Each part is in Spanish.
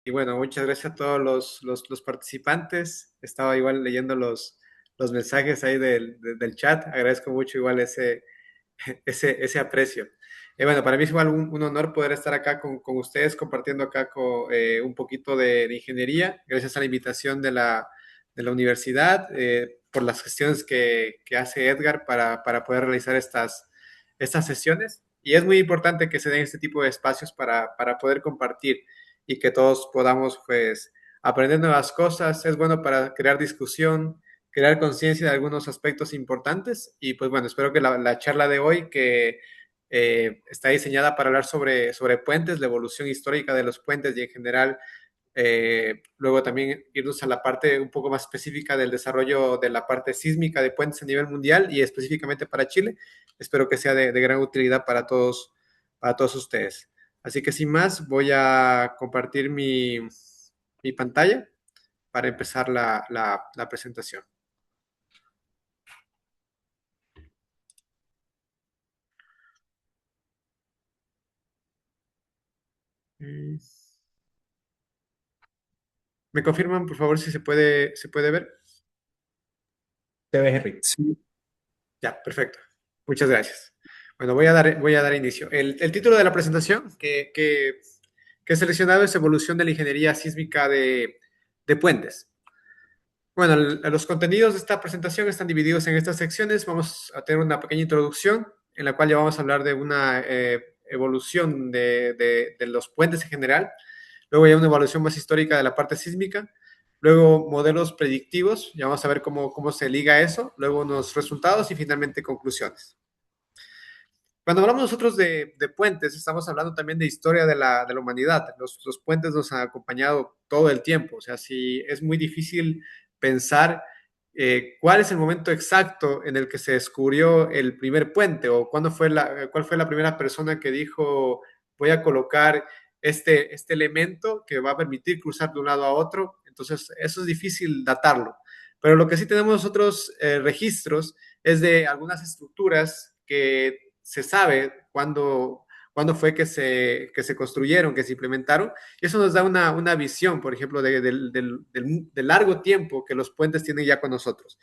y bueno, muchas gracias a todos los participantes. Estaba igual leyendo los mensajes ahí del chat. Agradezco mucho igual ese aprecio. Bueno, para mí es igual un honor poder estar acá con ustedes, compartiendo acá un poquito de ingeniería, gracias a la invitación de la universidad, por las gestiones que hace Edgar para poder realizar estas sesiones. Y es muy importante que se den este tipo de espacios para poder compartir y que todos podamos, pues, aprender nuevas cosas. Es bueno para crear discusión, crear conciencia de algunos aspectos importantes. Y pues bueno, espero que la charla de hoy, que está diseñada para hablar sobre puentes, la evolución histórica de los puentes y en general, luego también irnos a la parte un poco más específica del desarrollo de la parte sísmica de puentes a nivel mundial y específicamente para Chile. Espero que sea de gran utilidad para todos ustedes. Así que sin más, voy a compartir mi pantalla para empezar la presentación. ¿Me confirman, por favor, si se puede ver? Te ves, Henry. Sí. Ya, perfecto. Muchas gracias. Bueno, voy a dar inicio. El título de la presentación que he seleccionado es Evolución de la Ingeniería Sísmica de Puentes. Bueno, los contenidos de esta presentación están divididos en estas secciones. Vamos a tener una pequeña introducción en la cual ya vamos a hablar de una evolución de los puentes en general. Luego ya una evaluación más histórica de la parte sísmica. Luego modelos predictivos, ya vamos a ver cómo se liga eso. Luego unos resultados y finalmente conclusiones. Cuando hablamos nosotros de puentes, estamos hablando también de historia de la humanidad. Los puentes nos han acompañado todo el tiempo. O sea, si es muy difícil pensar cuál es el momento exacto en el que se descubrió el primer puente o cuál fue la primera persona que dijo, voy a colocar este elemento que va a permitir cruzar de un lado a otro. Entonces, eso es difícil datarlo. Pero lo que sí tenemos nosotros registros es de algunas estructuras que se sabe cuándo fue que se construyeron, que se implementaron, y eso nos da una visión, por ejemplo, del largo tiempo que los puentes tienen ya con nosotros.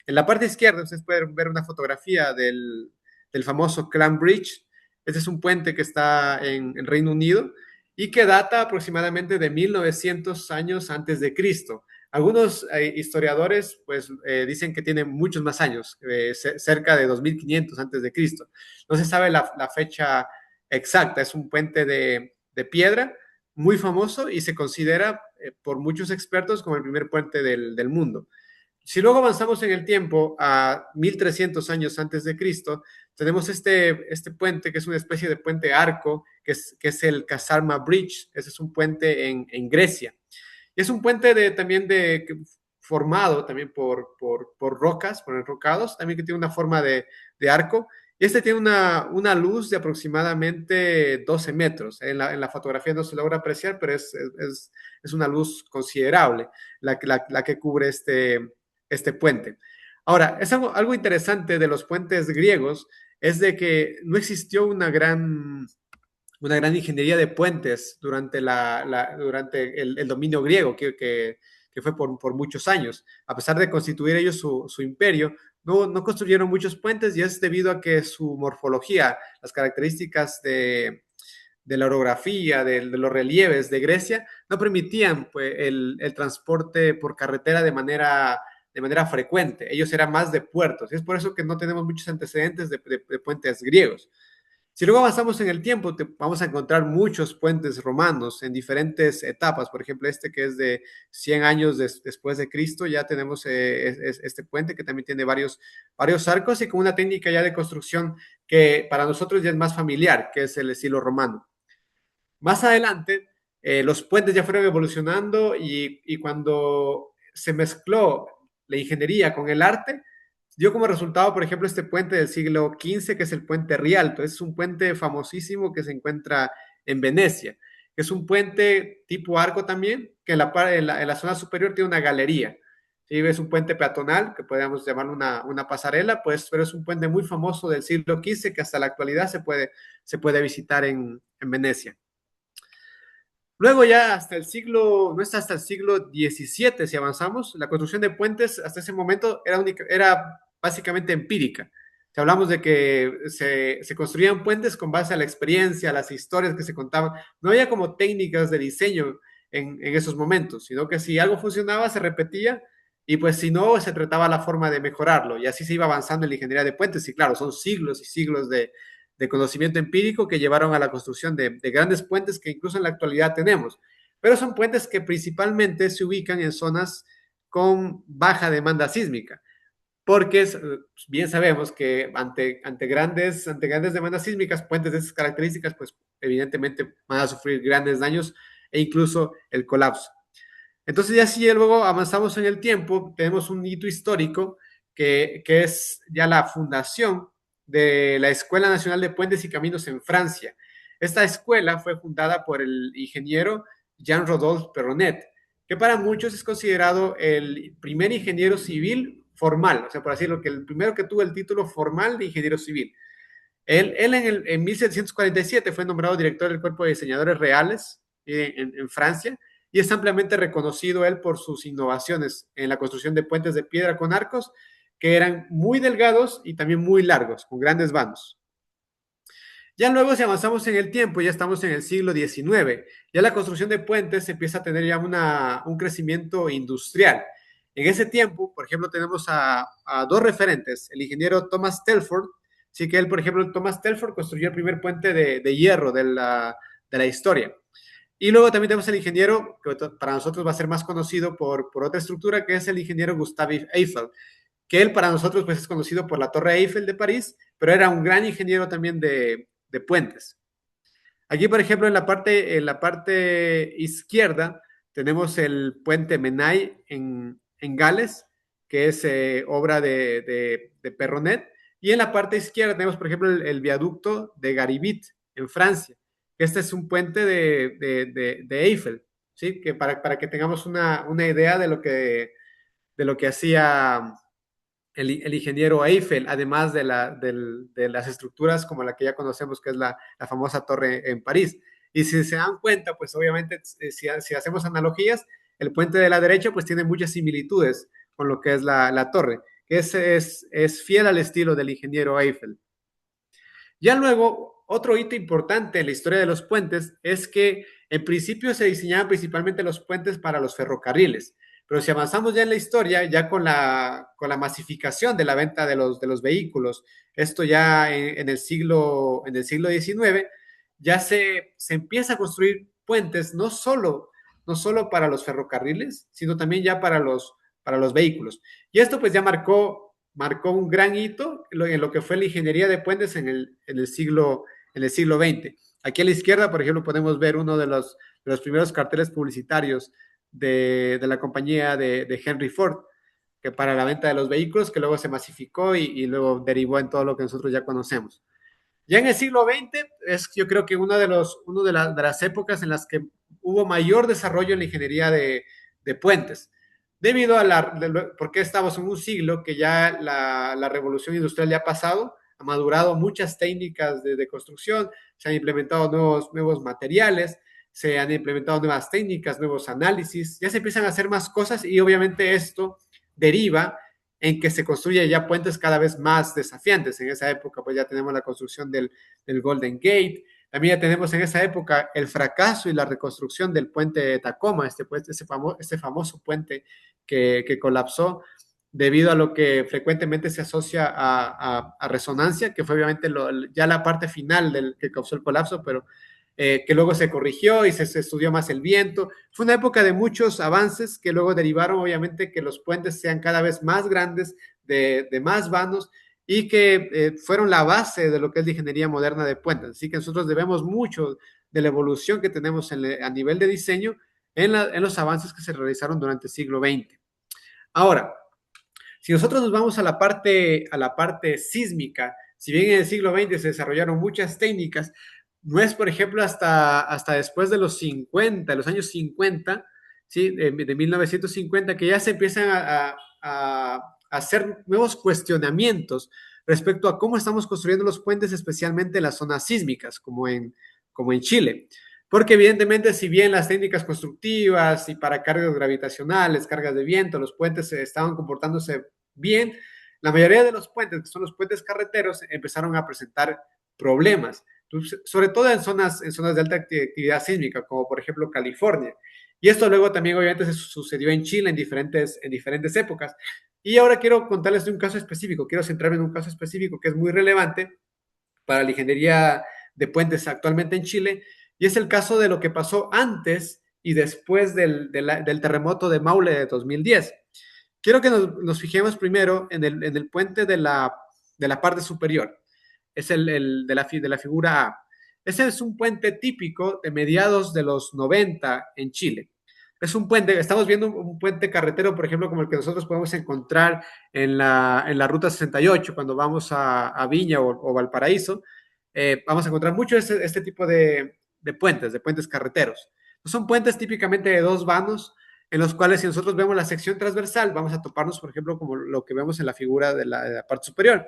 En la parte izquierda ustedes pueden ver una fotografía del famoso Clam Bridge. Este es un puente que está en Reino Unido y que data aproximadamente de 1900 años antes de Cristo. Algunos historiadores pues dicen que tiene muchos más años, cerca de 2500 antes de Cristo. No se sabe la fecha exacta, es un puente de piedra muy famoso y se considera por muchos expertos como el primer puente del mundo. Si luego avanzamos en el tiempo a 1300 años antes de Cristo, tenemos este puente que es una especie de puente arco, que es el Kasarma Bridge. Ese es un puente en Grecia. Y es un puente también formado también por rocas, por enrocados, también que tiene una forma de arco. Y este tiene una luz de aproximadamente 12 metros. En la fotografía no se logra apreciar, pero es una luz considerable la que cubre este puente. Ahora, es algo interesante de los puentes griegos, es de que no existió una gran ingeniería de puentes durante el dominio griego, que fue por muchos años. A pesar de constituir ellos su imperio, no construyeron muchos puentes y es debido a que su morfología, las características de la orografía, de los relieves de Grecia, no permitían pues, el transporte por carretera de manera frecuente. Ellos eran más de puertos. Y es por eso que no tenemos muchos antecedentes de puentes griegos. Si luego avanzamos en el tiempo, vamos a encontrar muchos puentes romanos en diferentes etapas. Por ejemplo, este que es de 100 años después de Cristo, ya tenemos este puente que también tiene varios arcos y con una técnica ya de construcción que para nosotros ya es más familiar, que es el estilo romano. Más adelante, los puentes ya fueron evolucionando y cuando se mezcló la ingeniería con el arte, dio como resultado, por ejemplo, este puente del siglo XV, que es el puente Rialto. Es un puente famosísimo que se encuentra en Venecia. Es un puente tipo arco también, que en la zona superior tiene una galería. ¿Sí? Es un puente peatonal, que podríamos llamarlo una pasarela, pues, pero es un puente muy famoso del siglo XV que hasta la actualidad se puede visitar en Venecia. Luego ya hasta el siglo, no es hasta el siglo XVII, si avanzamos, la construcción de puentes hasta ese momento era básicamente empírica. Si hablamos de que se construían puentes con base a la experiencia, a las historias que se contaban. No había como técnicas de diseño en esos momentos, sino que si algo funcionaba, se repetía y pues si no, se trataba la forma de mejorarlo. Y así se iba avanzando en la ingeniería de puentes. Y claro, son siglos y siglos de conocimiento empírico que llevaron a la construcción de grandes puentes que incluso en la actualidad tenemos. Pero son puentes que principalmente se ubican en zonas con baja demanda sísmica, porque bien sabemos que ante grandes demandas sísmicas, puentes de esas características, pues evidentemente van a sufrir grandes daños e incluso el colapso. Entonces ya si luego avanzamos en el tiempo, tenemos un hito histórico que es ya la fundación de la Escuela Nacional de Puentes y Caminos en Francia. Esta escuela fue fundada por el ingeniero Jean-Rodolphe Perronnet, que para muchos es considerado el primer ingeniero civil formal, o sea, por decirlo, que el primero que tuvo el título formal de ingeniero civil. Él en 1747 fue nombrado director del Cuerpo de Diseñadores Reales en Francia y es ampliamente reconocido él por sus innovaciones en la construcción de puentes de piedra con arcos que eran muy delgados y también muy largos, con grandes vanos. Ya luego, si avanzamos en el tiempo, ya estamos en el siglo XIX, ya la construcción de puentes empieza a tener ya un crecimiento industrial. En ese tiempo, por ejemplo, tenemos a dos referentes, el ingeniero Thomas Telford, sí que él, por ejemplo, Thomas Telford construyó el primer puente de hierro de la historia. Y luego también tenemos el ingeniero, que para nosotros va a ser más conocido por otra estructura, que es el ingeniero Gustave Eiffel, que él para nosotros pues es conocido por la Torre Eiffel de París, pero era un gran ingeniero también de puentes. Aquí, por ejemplo, en la parte izquierda tenemos el puente Menai en Gales, que es obra de Perronet, y en la parte izquierda tenemos, por ejemplo, el viaducto de Garibit en Francia. Este es un puente de Eiffel, ¿sí? Que para que tengamos una idea de lo que hacía el ingeniero Eiffel, además de las estructuras como la que ya conocemos, que es la famosa torre en París. Y si se dan cuenta, pues obviamente, si hacemos analogías, el puente de la derecha pues tiene muchas similitudes con lo que es la torre, que es fiel al estilo del ingeniero Eiffel. Ya luego, otro hito importante en la historia de los puentes es que en principio se diseñaban principalmente los puentes para los ferrocarriles, pero si avanzamos ya en la historia, ya con la masificación de la venta de los vehículos, esto ya en el siglo XIX, ya se empieza a construir puentes no solo para los ferrocarriles, sino también ya para los vehículos. Y esto pues ya marcó un gran hito en lo que fue la ingeniería de puentes en el siglo XX. Aquí a la izquierda, por ejemplo, podemos ver uno de los primeros carteles publicitarios de la compañía de Henry Ford, que para la venta de los vehículos, que luego se masificó y luego derivó en todo lo que nosotros ya conocemos. Ya en el siglo XX es yo creo que una de las épocas en las que hubo mayor desarrollo en la ingeniería de puentes, debido porque estamos en un siglo que ya la revolución industrial ya ha pasado, ha madurado muchas técnicas de construcción, se han implementado nuevos materiales, se han implementado nuevas técnicas, nuevos análisis, ya se empiezan a hacer más cosas y obviamente esto deriva en que se construyen ya puentes cada vez más desafiantes. En esa época, pues ya tenemos la construcción del Golden Gate. También ya tenemos en esa época el fracaso y la reconstrucción del puente de Tacoma, este famoso puente que colapsó debido a lo que frecuentemente se asocia a resonancia, que fue obviamente ya la parte final que causó el colapso, pero que luego se corrigió y se estudió más el viento. Fue una época de muchos avances que luego derivaron, obviamente, que los puentes sean cada vez más grandes, de más vanos y que fueron la base de lo que es la ingeniería moderna de puentes. Así que nosotros debemos mucho de la evolución que tenemos a nivel de diseño en los avances que se realizaron durante el siglo XX. Ahora, si nosotros nos vamos a la parte sísmica, si bien en el siglo XX se desarrollaron muchas técnicas, no es, por ejemplo, hasta después de los 50, los años 50, ¿sí? De 1950, que ya se empiezan a hacer nuevos cuestionamientos respecto a cómo estamos construyendo los puentes, especialmente en las zonas sísmicas, como en Chile. porque evidentemente si bien las técnicas constructivas y para cargas gravitacionales, cargas de viento, los puentes estaban comportándose bien, la mayoría de los puentes, que son los puentes carreteros, empezaron a presentar problemas, sobre todo en zonas de alta actividad sísmica, como por ejemplo California. Y esto luego también obviamente se sucedió en Chile en diferentes épocas. Y ahora quiero contarles de un caso específico, quiero centrarme en un caso específico que es muy relevante para la ingeniería de puentes actualmente en Chile, y es el caso de lo que pasó antes y después del terremoto de Maule de 2010. Quiero que nos fijemos primero en el puente de la parte superior, es de la figura A. Ese es un puente típico de mediados de los 90 en Chile. Es un puente, estamos viendo un puente carretero, por ejemplo, como el que nosotros podemos encontrar en la Ruta 68 cuando vamos a Viña o Valparaíso. Vamos a encontrar mucho este tipo de puentes carreteros. Son puentes típicamente de dos vanos, en los cuales si nosotros vemos la sección transversal, vamos a toparnos, por ejemplo, como lo que vemos en la figura de la parte superior.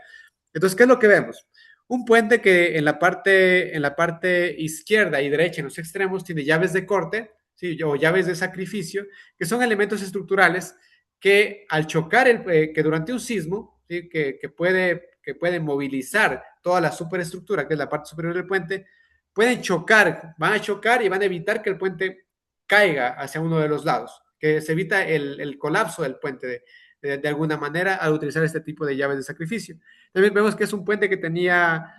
Entonces, ¿qué es lo que vemos? Un puente que en la parte izquierda y derecha, en los extremos, tiene llaves de corte, ¿sí? O llaves de sacrificio, que son elementos estructurales que al chocar, que durante un sismo, ¿sí? Que puede movilizar toda la superestructura, que es la parte superior del puente, pueden chocar, van a chocar y van a evitar que el puente caiga hacia uno de los lados, que se evita el colapso del puente de alguna manera al utilizar este tipo de llaves de sacrificio. También vemos que es un puente que tenía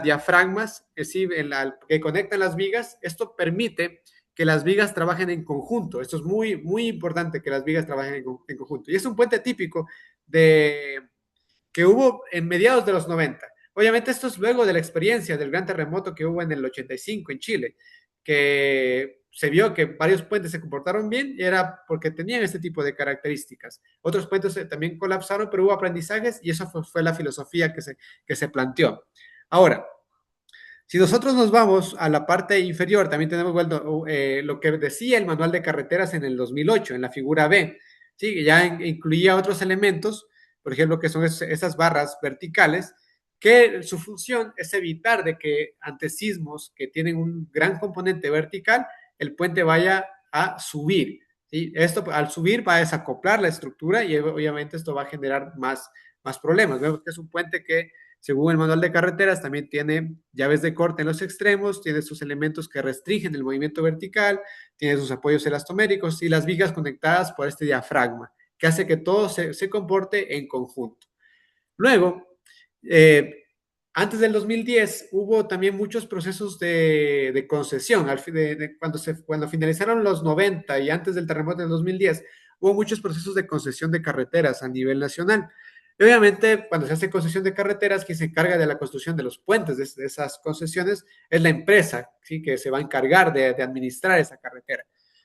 diafragmas que conectan las vigas. Esto permite que las vigas trabajen en conjunto. Esto es muy, muy importante, que las vigas trabajen en conjunto. Y es un puente típico de, que hubo en mediados de los 90. Obviamente esto es luego de la experiencia del gran terremoto que hubo en el 85 en Chile, que se vio que varios puentes se comportaron bien y era porque tenían este tipo de características. Otros puentes también colapsaron, pero hubo aprendizajes y eso fue la filosofía que se planteó. Ahora, si nosotros nos vamos a la parte inferior, también tenemos lo que decía el manual de carreteras en el 2008, en la figura B, ¿sí? Que ya incluía otros elementos, por ejemplo, que son esas barras verticales, que su función es evitar de que ante sismos que tienen un gran componente vertical, el puente vaya a subir. ¿Sí? Esto al subir va a desacoplar la estructura y obviamente esto va a generar más problemas. Vemos que es un puente que según el manual de carreteras, también tiene llaves de corte en los extremos, tiene sus elementos que restringen el movimiento vertical, tiene sus apoyos elastoméricos y las vigas conectadas por este diafragma, que hace que todo se comporte en conjunto. Luego, eh, antes del 2010 hubo también muchos procesos de concesión. Cuando finalizaron los 90 y antes del terremoto del 2010, hubo muchos procesos de concesión de carreteras a nivel nacional. Y obviamente, cuando se hace concesión de carreteras, quien se encarga de la construcción de los puentes de esas concesiones es la empresa, ¿sí? Que se va a encargar de administrar esa carretera.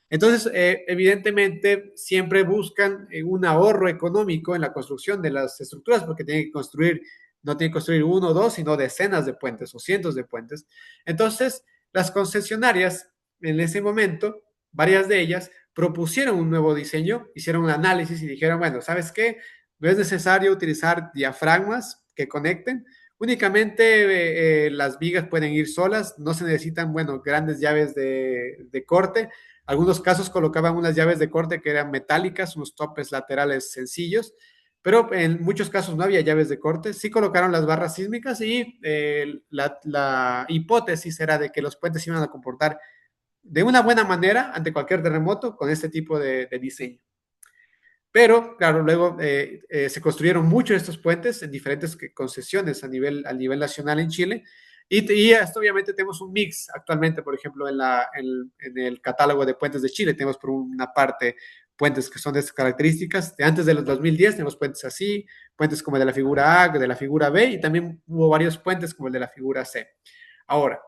Entonces, evidentemente, siempre buscan un ahorro económico en la construcción de las estructuras porque tienen que construir, no tienen que construir uno o dos, sino decenas de puentes o cientos de puentes. Entonces, las concesionarias, en ese momento, varias de ellas propusieron un nuevo diseño, hicieron un análisis y dijeron, bueno, ¿sabes qué? No es necesario utilizar diafragmas que conecten, únicamente las vigas pueden ir solas, no se necesitan, bueno, grandes llaves de corte. Algunos casos colocaban unas llaves de corte que eran metálicas, unos topes laterales sencillos, pero en muchos casos no había llaves de corte. Sí colocaron las barras sísmicas y la hipótesis era de que los puentes iban a comportar de una buena manera ante cualquier terremoto con este tipo de diseño. Pero, claro, luego se construyeron muchos de estos puentes en diferentes concesiones a nivel nacional en Chile. Y esto obviamente tenemos un mix actualmente, por ejemplo, en el catálogo de puentes de Chile. Tenemos por una parte puentes que son de estas características. De antes de los 2010 tenemos puentes así, puentes como el de la figura A, de la figura B, y también hubo varios puentes como el de la figura C. Ahora,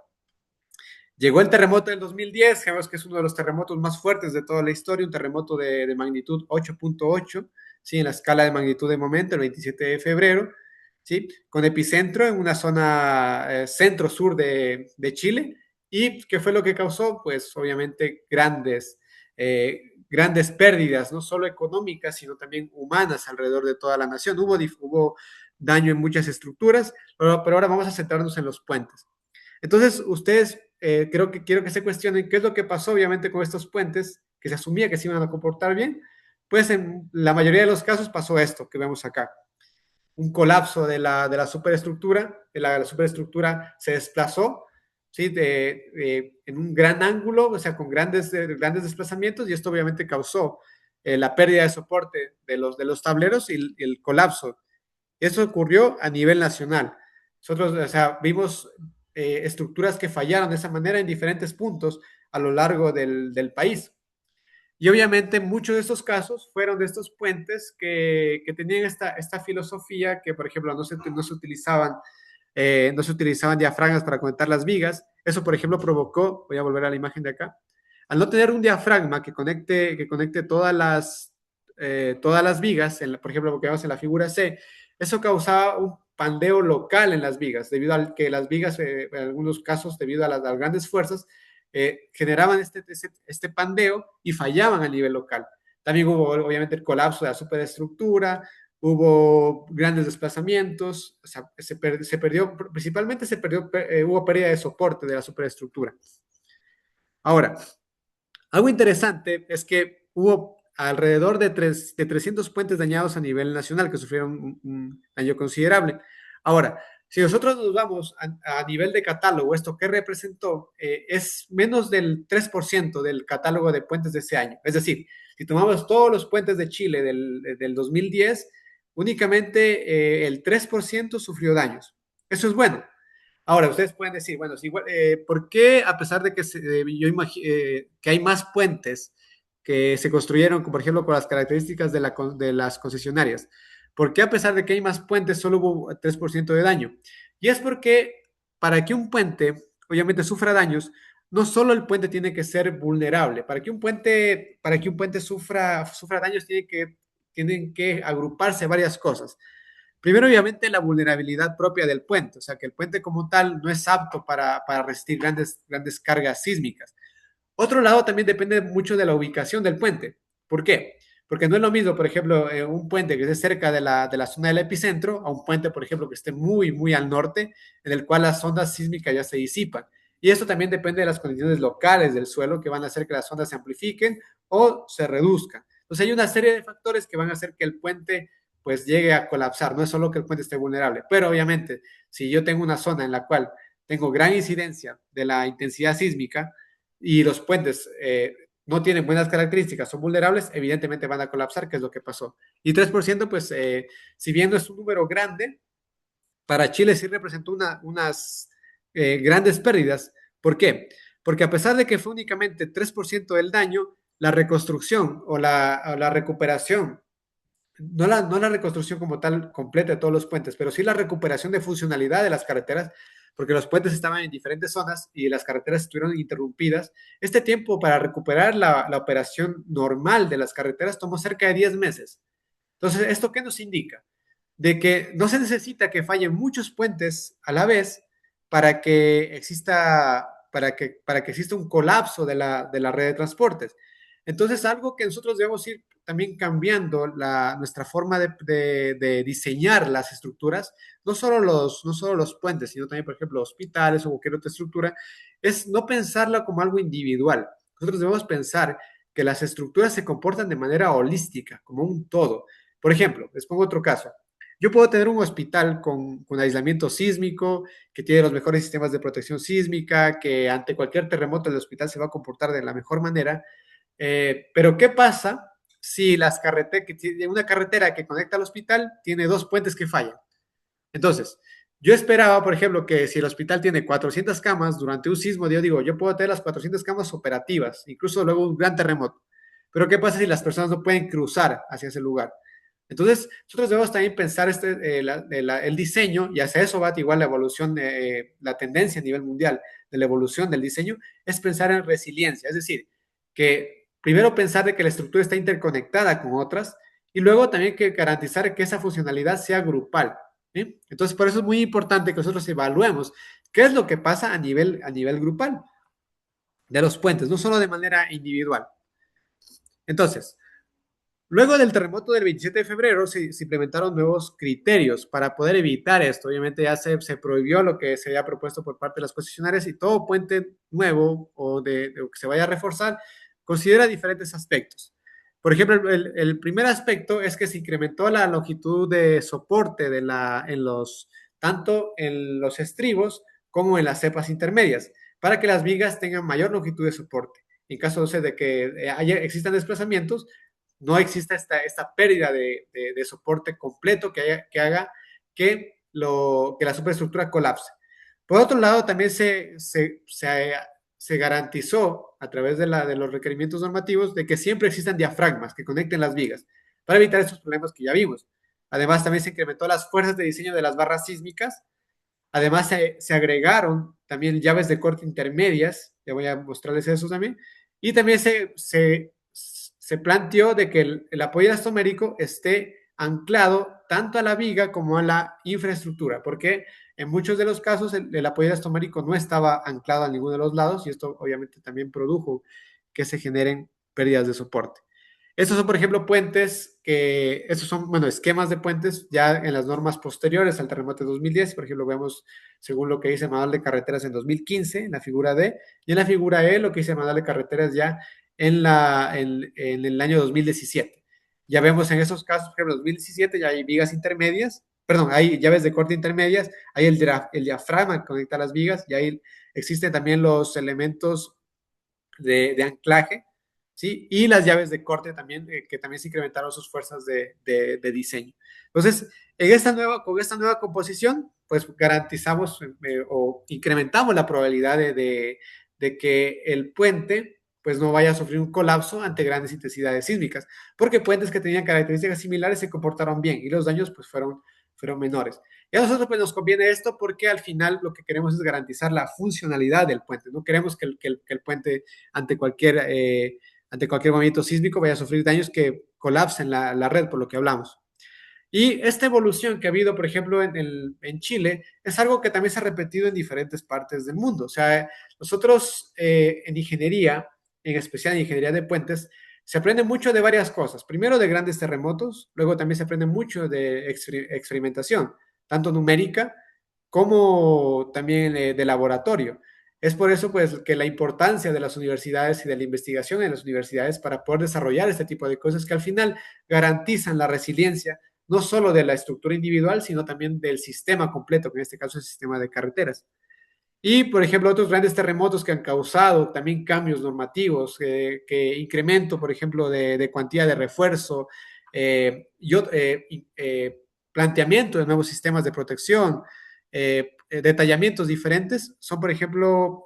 llegó el terremoto del 2010, sabemos que es uno de los terremotos más fuertes de toda la historia, un terremoto de magnitud 8.8, ¿sí? En la escala de magnitud de momento, el 27 de febrero, ¿sí? Con epicentro en una zona centro-sur de Chile. ¿Y qué fue lo que causó? Pues obviamente grandes pérdidas, no solo económicas, sino también humanas alrededor de toda la nación. Hubo daño en muchas estructuras, pero ahora vamos a centrarnos en los puentes. Entonces, ustedes quiero que se cuestionen qué es lo que pasó, obviamente, con estos puentes, que se asumía que se iban a comportar bien. Pues en la mayoría de los casos pasó esto que vemos acá. Un colapso de la superestructura, la superestructura se desplazó, ¿sí? En un gran ángulo, o sea, con grandes desplazamientos, y esto obviamente causó la pérdida de soporte de los tableros y el colapso. Eso ocurrió a nivel nacional. Nosotros, o sea, vimos estructuras que fallaron de esa manera en diferentes puntos a lo largo del país. Y obviamente muchos de estos casos fueron de estos puentes que tenían esta filosofía que, por ejemplo, no se utilizaban diafragmas para conectar las vigas. Eso, por ejemplo, provocó, voy a volver a la imagen de acá, al no tener un diafragma que conecte todas las vigas, por ejemplo, lo que vemos en la figura C, eso causaba un pandeo local en las vigas, debido a que las vigas, en algunos casos, debido a las grandes fuerzas, generaban este pandeo y fallaban a nivel local. También hubo, obviamente, el colapso de la superestructura, hubo grandes desplazamientos, o sea, se perdió, principalmente hubo pérdida de soporte de la superestructura. Ahora, algo interesante es que hubo alrededor de 300 puentes dañados a nivel nacional que sufrieron un daño considerable. Ahora, si nosotros nos vamos a nivel de catálogo, esto que representó es menos del 3% del catálogo de puentes de ese año. Es decir, si tomamos todos los puentes de Chile del 2010, únicamente el 3% sufrió daños. Eso es bueno. Ahora, ustedes pueden decir, bueno, si, ¿por qué a pesar de que yo imagino que hay más puentes que se construyeron, por ejemplo, con las características de las concesionarias? ¿Por qué a pesar de que hay más puentes solo hubo 3% de daño? Y es porque para que un puente, obviamente, sufra daños, no solo el puente tiene que ser vulnerable. Para que un puente sufra daños, tienen que agruparse varias cosas. Primero, obviamente, la vulnerabilidad propia del puente, o sea, que el puente como tal no es apto para resistir grandes cargas sísmicas. Otro lado también depende mucho de la ubicación del puente. ¿Por qué? Porque no es lo mismo, por ejemplo, un puente que esté cerca de la zona del epicentro a un puente, por ejemplo, que esté muy al norte, en el cual las ondas sísmicas ya se disipan. Y esto también depende de las condiciones locales del suelo que van a hacer que las ondas se amplifiquen o se reduzcan. Entonces hay una serie de factores que van a hacer que el puente pues llegue a colapsar. No es solo que el puente esté vulnerable, pero obviamente si yo tengo una zona en la cual tengo gran incidencia de la intensidad sísmica, y los puentes no tienen buenas características, son vulnerables, evidentemente van a colapsar, que es lo que pasó. Y 3%, pues, si bien no es un número grande, para Chile sí representó unas grandes pérdidas. ¿Por qué? Porque a pesar de que fue únicamente 3% del daño, la reconstrucción o la recuperación, no la reconstrucción como tal completa de todos los puentes, pero sí la recuperación de funcionalidad de las carreteras, porque los puentes estaban en diferentes zonas y las carreteras estuvieron interrumpidas. Este tiempo para recuperar la operación normal de las carreteras tomó cerca de 10 meses. Entonces, ¿esto qué nos indica? De que no se necesita que fallen muchos puentes a la vez para que exista un colapso de la red de transportes. Entonces, algo que nosotros debemos ir también cambiando nuestra forma de diseñar las estructuras, no solo los puentes, sino también, por ejemplo, hospitales o cualquier otra estructura, es no pensarla como algo individual. Nosotros debemos pensar que las estructuras se comportan de manera holística, como un todo. Por ejemplo, les pongo otro caso. Yo puedo tener un hospital con aislamiento sísmico, que tiene los mejores sistemas de protección sísmica, que ante cualquier terremoto el hospital se va a comportar de la mejor manera. Pero ¿qué pasa si una carretera que conecta al hospital tiene dos puentes que fallan? Entonces, yo esperaba, por ejemplo, que si el hospital tiene 400 camas durante un sismo, yo digo, yo puedo tener las 400 camas operativas, incluso luego un gran terremoto. Pero ¿qué pasa si las personas no pueden cruzar hacia ese lugar? Entonces, nosotros debemos también pensar el diseño, y hacia eso va igual la evolución, la tendencia a nivel mundial de la evolución del diseño, es pensar en resiliencia, es decir, que primero pensar de que la estructura está interconectada con otras y luego también que garantizar que esa funcionalidad sea grupal. ¿Sí? Entonces, por eso es muy importante que nosotros evaluemos qué es lo que pasa a nivel grupal de los puentes, no solo de manera individual. Entonces, Luego del terremoto del 27 de febrero se implementaron nuevos criterios para poder evitar esto. Obviamente ya se prohibió lo que se había propuesto por parte de las concesionarias y todo puente nuevo o o que se vaya a reforzar considera diferentes aspectos. Por ejemplo, el primer aspecto es que se incrementó la longitud de soporte tanto en los estribos como en las cepas intermedias, para que las vigas tengan mayor longitud de soporte. En caso, no sé, de que existan desplazamientos, no exista esta pérdida de soporte completo que haga que la superestructura colapse. Por otro lado, también se garantizó a través de los requerimientos normativos de que siempre existan diafragmas que conecten las vigas para evitar estos problemas que ya vimos. Además, también se incrementó las fuerzas de diseño de las barras sísmicas. Además, se agregaron también llaves de corte intermedias, ya voy a mostrarles eso también, y también se planteó de que el apoyo elastomérico esté anclado tanto a la viga como a la infraestructura, porque en muchos de los casos el apoyo elastomérico no estaba anclado a ninguno de los lados y esto obviamente también produjo que se generen pérdidas de soporte. Estos son, por ejemplo, estos son, bueno, esquemas de puentes ya en las normas posteriores al terremoto de 2010. Por ejemplo, vemos, según lo que dice el manual de carreteras en 2015, en la figura D, y en la figura E, lo que dice el manual de carreteras ya en el año 2017. Ya vemos en esos casos, por ejemplo, 2017 ya hay vigas intermedias, perdón, hay llaves de corte intermedias, hay el diafragma que conecta las vigas, y ahí existen también los elementos de anclaje, ¿sí? Y las llaves de corte también, que también se incrementaron sus fuerzas de diseño. Entonces, con esta nueva composición, pues garantizamos o incrementamos la probabilidad de que el puente pues no vaya a sufrir un colapso ante grandes intensidades sísmicas, porque puentes que tenían características similares se comportaron bien y los daños pues fueron menores. Y a nosotros pues nos conviene esto porque al final lo que queremos es garantizar la funcionalidad del puente. No queremos que el puente ante ante cualquier movimiento sísmico vaya a sufrir daños que colapsen la red, por lo que hablamos. Y esta evolución que ha habido, por ejemplo, en Chile, es algo que también se ha repetido en diferentes partes del mundo. O sea, nosotros en ingeniería, en especial en ingeniería de puentes, se aprende mucho de varias cosas. Primero de grandes terremotos, luego también se aprende mucho de experimentación, tanto numérica como también de laboratorio. Es por eso, pues, que la importancia de las universidades y de la investigación en las universidades para poder desarrollar este tipo de cosas que al final garantizan la resiliencia no solo de la estructura individual, sino también del sistema completo, que en este caso es el sistema de carreteras. Y, por ejemplo, otros grandes terremotos que han causado también cambios normativos, que incremento, por ejemplo, de cuantía de refuerzo, y planteamiento de nuevos sistemas de protección, detallamientos diferentes, son, por ejemplo,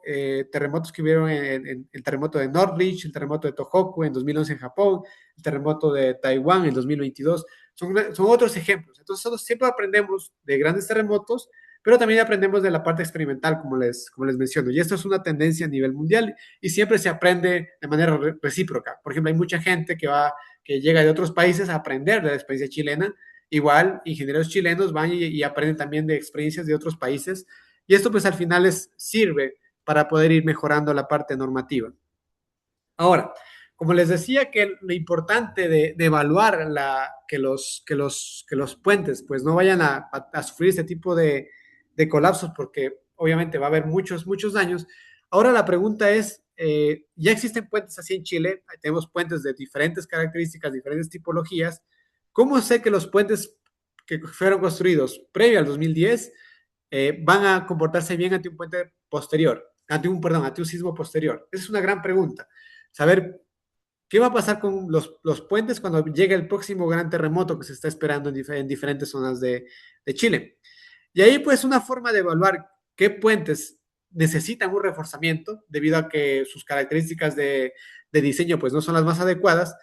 terremotos que hubieron en el terremoto de Northridge, el terremoto de Tohoku en 2011 en Japón, el terremoto de Taiwán en 2022, son otros ejemplos. Entonces, nosotros siempre aprendemos de grandes terremotos, pero también aprendemos de la parte experimental, como les menciono. Y esto es una tendencia a nivel mundial y siempre se aprende de manera recíproca. Por ejemplo, hay mucha gente que llega de otros países a aprender de la experiencia chilena. Igual, ingenieros chilenos van y aprenden también de experiencias de otros países. Y esto pues al final sirve para poder ir mejorando la parte normativa. Ahora, como les decía, que lo importante de evaluar que los puentes pues no vayan a sufrir este tipo de colapsos, porque obviamente va a haber muchos daños. Ahora la pregunta es, ya existen puentes así en Chile, tenemos puentes de diferentes características, diferentes tipologías. ¿Cómo sé que los puentes que fueron construidos previo al 2010 van a comportarse bien ante un puente posterior, ante un sismo posterior? Esa es una gran pregunta. Saber qué va a pasar con los puentes cuando llegue el próximo gran terremoto que se está esperando en diferentes zonas de Chile. Y ahí pues una forma de evaluar qué puentes necesitan un reforzamiento debido a que sus características de diseño pues no son las más adecuadas.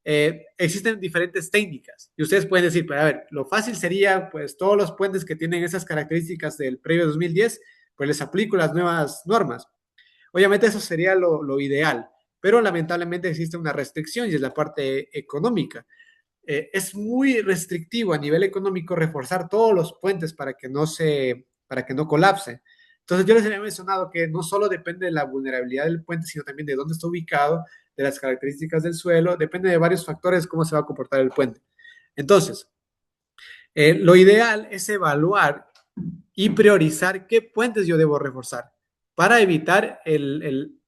Existen diferentes técnicas y ustedes pueden decir, pero a ver, lo fácil sería pues todos los puentes que tienen esas características del previo 2010, pues les aplico las nuevas normas. Obviamente eso sería lo ideal, pero lamentablemente existe una restricción y es la parte económica. Es muy restrictivo a nivel económico reforzar todos los puentes para que no colapse. Entonces yo les había mencionado que no solo depende de la vulnerabilidad del puente, sino también de dónde está ubicado, de las características del suelo, depende de varios factores cómo se va a comportar el puente. Entonces, lo ideal es evaluar y priorizar qué puentes yo debo reforzar para evitar el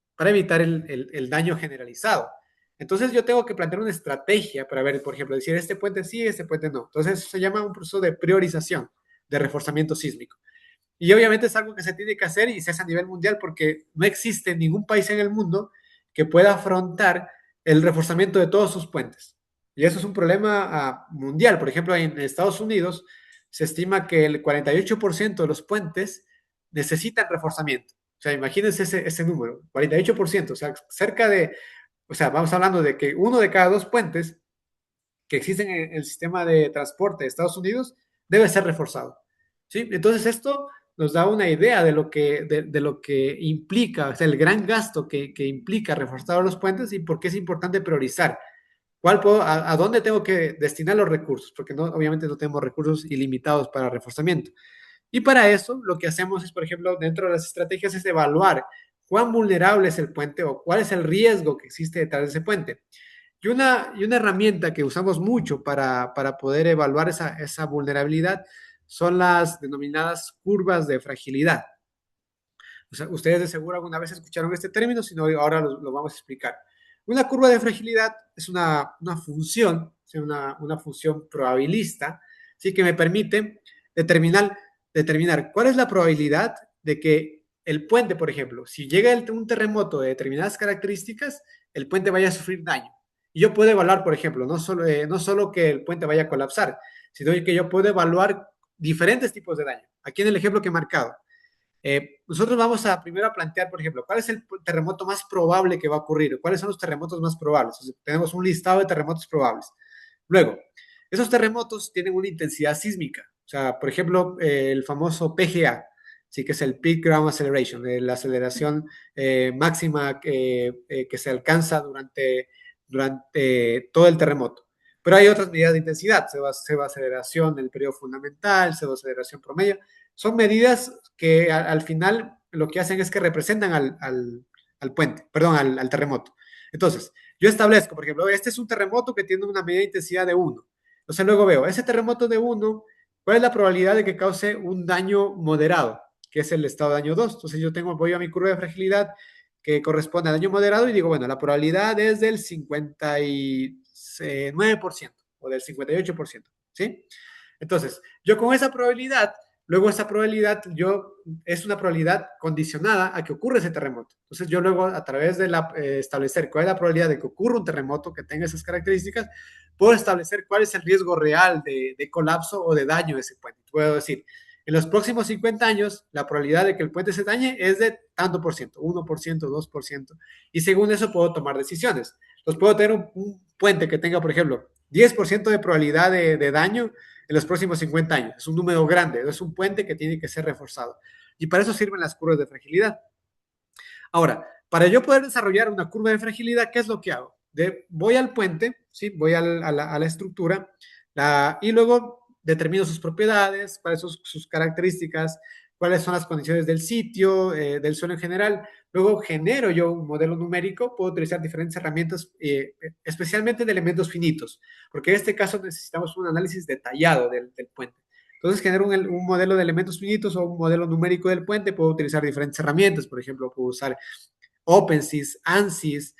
daño generalizado. Entonces yo tengo que plantear una estrategia para ver, por ejemplo, decir este puente sí, este puente no. Entonces se llama un proceso de priorización de reforzamiento sísmico. Y obviamente es algo que se tiene que hacer y se hace a nivel mundial porque no existe ningún país en el mundo que pueda afrontar el reforzamiento de todos sus puentes. Y eso es un problema mundial. Por ejemplo, en Estados Unidos se estima que el 48% de los puentes necesitan reforzamiento. O sea, imagínense ese número, 48%. O sea, cerca de, o sea, vamos hablando de que uno de cada dos puentes que existen en el sistema de transporte de Estados Unidos debe ser reforzado. ¿Sí? Entonces esto nos da una idea de lo que implica, o sea, el gran gasto que implica reforzar los puentes y por qué es importante priorizar. A dónde tengo que destinar los recursos? Porque no, obviamente no tenemos recursos ilimitados para reforzamiento. Y para eso lo que hacemos es, por ejemplo, dentro de las estrategias es evaluar cuán vulnerable es el puente o cuál es el riesgo que existe detrás de ese puente. Y una herramienta que usamos mucho para poder evaluar esa vulnerabilidad son las denominadas curvas de fragilidad. O sea, ustedes de seguro alguna vez escucharon este término, si no, ahora lo vamos a explicar. Una curva de fragilidad es una función, una función probabilista, ¿sí? Que me permite determinar cuál es la probabilidad de que el puente, por ejemplo, si llega un terremoto de determinadas características, el puente vaya a sufrir daño. Y yo puedo evaluar, por ejemplo, no solo que el puente vaya a colapsar, sino que yo puedo evaluar diferentes tipos de daño. Aquí en el ejemplo que he marcado, nosotros vamos a primero a plantear, por ejemplo, cuál es el terremoto más probable que va a ocurrir, cuáles son los terremotos más probables. O sea, tenemos un listado de terremotos probables. Luego, esos terremotos tienen una intensidad sísmica. O sea, por ejemplo, el famoso PGA, sí, que es el Peak Ground Acceleration, la aceleración máxima que se alcanza durante todo el terremoto. Pero hay otras medidas de intensidad, aceleración del periodo fundamental, aceleración promedio. Son medidas que al final lo que hacen es que representan al puente, perdón, al terremoto. Entonces, yo establezco, por ejemplo, este es un terremoto que tiene una medida de intensidad de 1. Entonces luego veo, ese terremoto de 1, ¿cuál es la probabilidad de que cause un daño moderado? Que es el estado de daño 2. Entonces yo voy a mi curva de fragilidad que corresponde a daño moderado y digo, bueno, la probabilidad es del 59% o del 58%, ¿sí? Entonces, yo con esa probabilidad, luego esa probabilidad es una probabilidad condicionada a que ocurra ese terremoto. Entonces yo luego a través de establecer cuál es la probabilidad de que ocurra un terremoto que tenga esas características, puedo establecer cuál es el riesgo real de colapso o de daño de ese puente. Puedo decir, en los próximos 50 años, la probabilidad de que el puente se dañe es de tanto por ciento, 1%, 2%, y según eso puedo tomar decisiones. Entonces puedo tener un puente que tenga, por ejemplo, 10% de probabilidad de daño en los próximos 50 años. Es un número grande, es un puente que tiene que ser reforzado. Y para eso sirven las curvas de fragilidad. Ahora, para yo poder desarrollar una curva de fragilidad, ¿qué es lo que hago? Voy al puente, ¿sí? Voy a la estructura y luego determino sus propiedades, cuáles son sus características, cuáles son las condiciones del sitio, del suelo en general. Luego genero yo un modelo numérico, puedo utilizar diferentes herramientas, especialmente de elementos finitos, porque en este caso necesitamos un análisis detallado del puente. Entonces genero un modelo de elementos finitos o un modelo numérico del puente, puedo utilizar diferentes herramientas, por ejemplo, puedo usar OpenSys, ANSYS,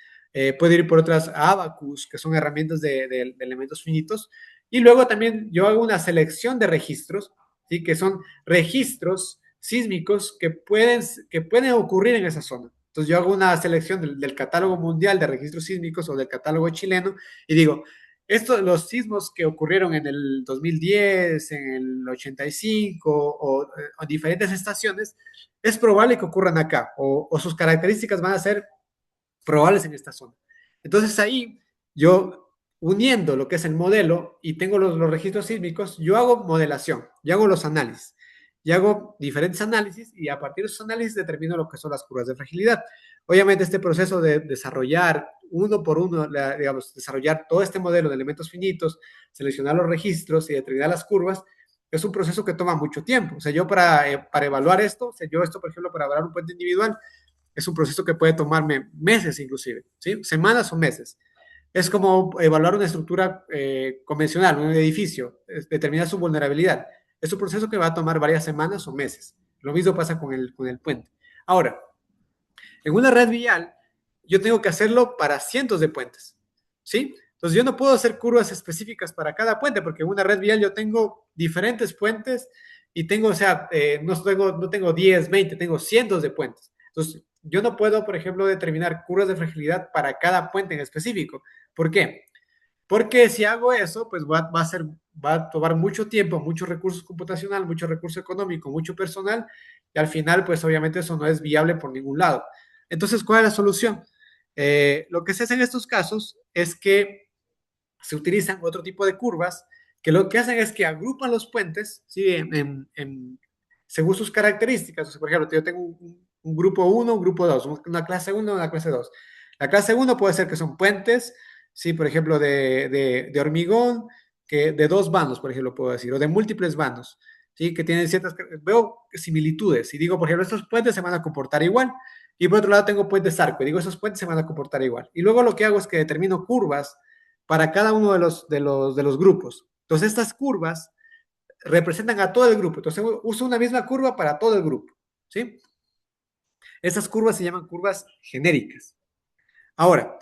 puedo ir por otras Abacus, que son herramientas de elementos finitos, y luego también yo hago una selección de registros, ¿sí? Que son registros sísmicos que pueden ocurrir en esa zona. Entonces yo hago una selección del catálogo mundial de registros sísmicos o del catálogo chileno y digo, los sismos que ocurrieron en el 2010, en el 85 o diferentes estaciones, es probable que ocurran acá o sus características van a ser probables en esta zona. Entonces ahí yo, uniendo lo que es el modelo y tengo los registros sísmicos, yo hago modelación, yo hago los análisis, y hago diferentes análisis y a partir de esos análisis determino lo que son las curvas de fragilidad. Obviamente este proceso de desarrollar uno por uno, digamos, desarrollar todo este modelo de elementos finitos, seleccionar los registros y determinar las curvas, es un proceso que toma mucho tiempo. O sea, yo para evaluar esto, o sea, yo esto, por ejemplo, para evaluar un puente individual, Es un proceso que puede tomarme meses inclusive, ¿sí? Semanas o meses. Es como evaluar una estructura convencional, un edificio, determinar su vulnerabilidad. Es un proceso que va a tomar varias semanas o meses. Lo mismo pasa con el puente. Ahora, en una red vial, yo tengo que hacerlo para cientos de puentes, ¿sí? Entonces yo no puedo hacer curvas específicas para cada puente, porque en una red vial yo tengo diferentes puentes y tengo, o sea, no tengo 10, 20, tengo cientos de puentes. Entonces yo no puedo, por ejemplo, determinar curvas de fragilidad para cada puente en específico. ¿Por qué? Porque si hago eso, pues va a tomar mucho tiempo, muchos recursos computacional, mucho recurso económico, mucho personal, y al final, pues obviamente eso no es viable por ningún lado. Entonces, ¿cuál es la solución? Lo que se hace en estos casos es que se utilizan otro tipo de curvas que lo que hacen es que agrupan los puentes, ¿sí? Según sus características. O sea, por ejemplo, yo tengo un grupo uno, un grupo 2, una clase 1, una clase 2. La clase uno puede ser que son puentes, ¿sí? Por ejemplo, de hormigón, que de dos vanos, por ejemplo, puedo decir, o de múltiples vanos, ¿sí? Que tienen ciertas, veo similitudes. Y digo, por ejemplo, estos puentes se van a comportar igual. Y por otro lado tengo puentes arco, y digo, esos puentes se van a comportar igual. Y luego lo que hago es que determino curvas para cada uno de los grupos. Entonces, estas curvas representan a todo el grupo. Entonces, uso una misma curva para todo el grupo. ¿Sí? Estas curvas se llaman curvas genéricas. Ahora,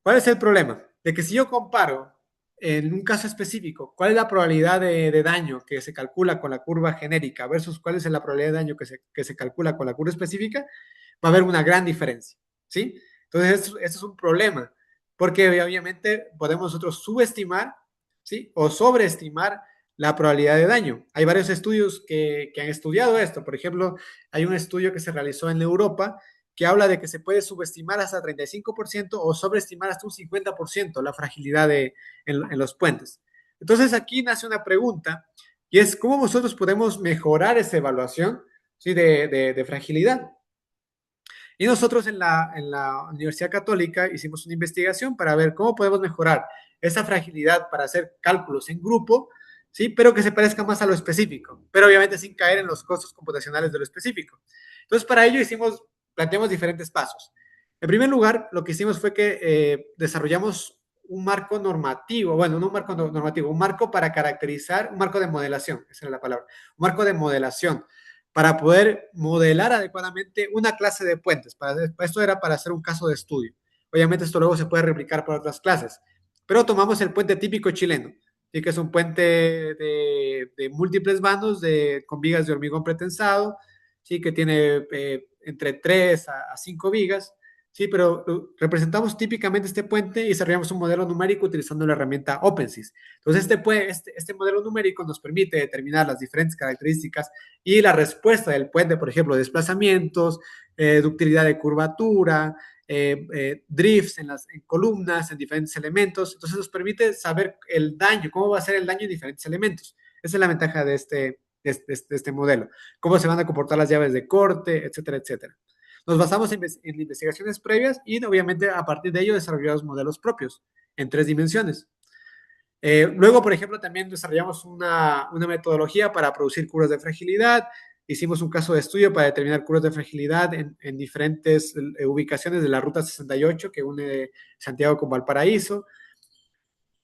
¿cuál es el problema? De que si yo comparo en un caso específico cuál es la probabilidad de daño que se calcula con la curva genérica versus cuál es la probabilidad de daño que se calcula con la curva específica, va a haber una gran diferencia. ¿Sí? Entonces, esto es un problema, porque obviamente podemos nosotros subestimar, ¿sí? O sobreestimar la probabilidad de daño. Hay varios estudios que han estudiado esto. Por ejemplo, hay un estudio que se realizó en Europa que habla de que se puede subestimar hasta 35% o sobreestimar hasta un 50% la fragilidad en los puentes. Entonces aquí nace una pregunta y es cómo nosotros podemos mejorar esa evaluación, ¿sí? De fragilidad. Y nosotros en la Universidad Católica hicimos una investigación para ver cómo podemos mejorar esa fragilidad para hacer cálculos en grupo, ¿sí? Pero que se parezca más a lo específico, pero obviamente sin caer en los costos computacionales de lo específico. Entonces, para ello planteamos diferentes pasos. En primer lugar, lo que hicimos fue que desarrollamos un marco normativo, bueno, no un marco normativo, un marco para caracterizar, un marco de modelación, esa es la palabra, un marco de modelación para poder modelar adecuadamente una clase de puentes. Esto era para hacer un caso de estudio. Obviamente esto luego se puede replicar para otras clases, pero tomamos el puente típico chileno, ¿sí? Que es un puente de múltiples vanos con vigas de hormigón pretensado, ¿sí? Que tiene entre 3 a 5 vigas, ¿sí? Pero representamos típicamente este puente y desarrollamos un modelo numérico utilizando la herramienta OpenSys. Entonces, este modelo numérico nos permite determinar las diferentes características y la respuesta del puente, por ejemplo, desplazamientos, ductilidad de curvatura, drifts en columnas, en diferentes elementos. Entonces nos permite saber el daño, cómo va a ser el daño en diferentes elementos. Esa es la ventaja de este modelo. Cómo se van a comportar las llaves de corte, etcétera, etcétera. Nos basamos en investigaciones previas y obviamente a partir de ello desarrollamos modelos propios en 3 dimensiones. Luego, por ejemplo, también desarrollamos una metodología para producir curvas de fragilidad. Hicimos un caso de estudio para determinar curvas de fragilidad en diferentes ubicaciones de la Ruta 68 que une Santiago con Valparaíso,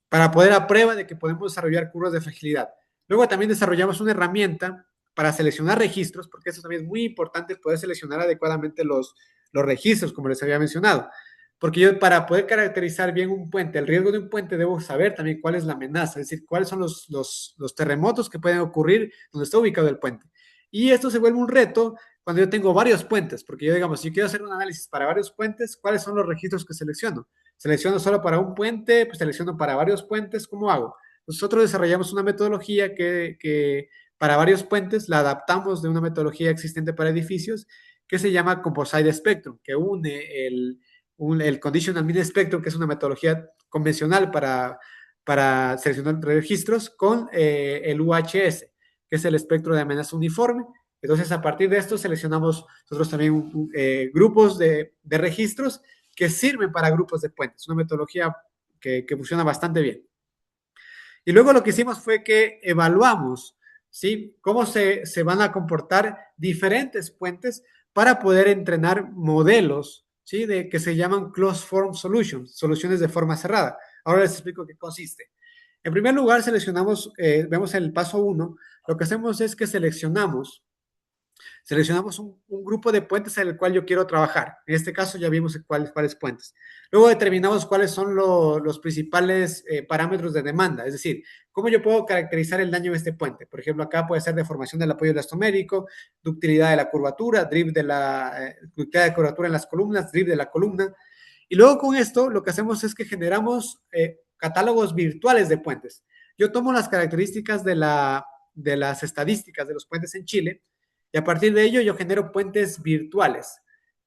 para poder a prueba de que podemos desarrollar curvas de fragilidad. Luego también desarrollamos una herramienta para seleccionar registros, porque eso también es muy importante, poder seleccionar adecuadamente los registros, como les había mencionado. Porque yo para poder caracterizar bien un puente, el riesgo de un puente, debo saber también cuál es la amenaza, es decir, cuáles son los terremotos que pueden ocurrir donde está ubicado el puente. Y esto se vuelve un reto cuando yo tengo varios puentes, porque yo, digamos, si yo quiero hacer un análisis para varios puentes, ¿cuáles son los registros que selecciono? ¿Selecciono solo para un puente? Pues selecciono para varios puentes, ¿cómo hago? Nosotros desarrollamos una metodología que para varios puentes la adaptamos de una metodología existente para edificios que se llama Composite Spectrum, que une el Conditional Mean Spectrum, que es una metodología convencional para seleccionar registros, con el UHS, que es el espectro de amenaza uniforme. Entonces, a partir de esto, seleccionamos nosotros también grupos de registros que sirven para grupos de puentes. Una metodología que funciona bastante bien. Y luego lo que hicimos fue que evaluamos, ¿sí? Cómo se van a comportar diferentes puentes para poder entrenar modelos, ¿sí? Que se llaman closed form solutions, soluciones de forma cerrada. Ahora les explico qué consiste. En primer lugar, vemos en el paso 1, lo que hacemos es que seleccionamos un grupo de puentes en el cual yo quiero trabajar. En este caso ya vimos cuáles puentes. Luego determinamos cuáles son los principales parámetros de demanda, es decir, cómo yo puedo caracterizar el daño de este puente. Por ejemplo, acá puede ser deformación del apoyo elastomérico, ductilidad de la curvatura, ductilidad de curvatura en las columnas, drift de la columna. Y luego con esto lo que hacemos es que generamos catálogos virtuales de puentes. Yo tomo las características de las estadísticas de los puentes en Chile y a partir de ello yo genero puentes virtuales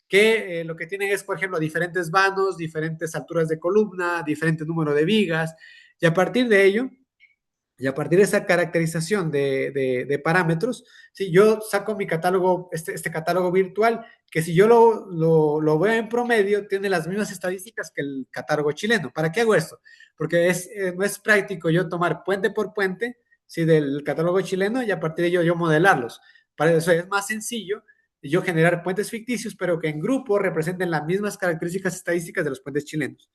que lo que tienen es, por ejemplo, diferentes vanos, diferentes alturas de columna, diferente número de vigas, y a partir de ello, y a partir de esa caracterización de parámetros, si yo saco mi catálogo, este catálogo virtual, que si yo lo veo en promedio, tiene las mismas estadísticas que el catálogo chileno. ¿Para qué hago esto? Porque no es práctico yo tomar puente por puente, ¿sí? Del catálogo chileno y a partir de ello yo modelarlos. Para eso es más sencillo yo generar puentes ficticios, pero que en grupo representen las mismas características estadísticas de los puentes chilenos.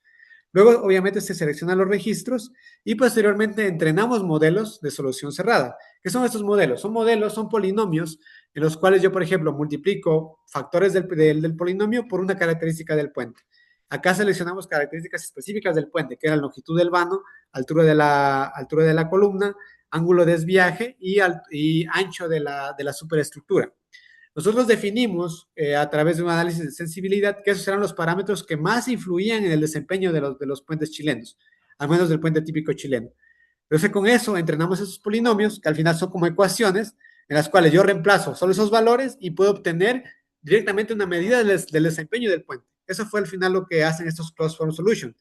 Luego, obviamente, se seleccionan los registros y posteriormente entrenamos modelos de solución cerrada. ¿Qué son estos modelos? Son polinomios en los cuales yo, por ejemplo, multiplico factores del polinomio por una característica del puente. Acá seleccionamos características específicas del puente, que era la longitud del vano, altura de la columna, ángulo de desviaje y ancho de la superestructura. Nosotros definimos a través de un análisis de sensibilidad que esos eran los parámetros que más influían en el desempeño de los puentes chilenos, al menos del puente típico chileno. Entonces, con eso entrenamos esos polinomios, que al final son como ecuaciones, en las cuales yo reemplazo solo esos valores y puedo obtener directamente una medida del desempeño del puente. Eso fue al final lo que hacen estos closed form solutions.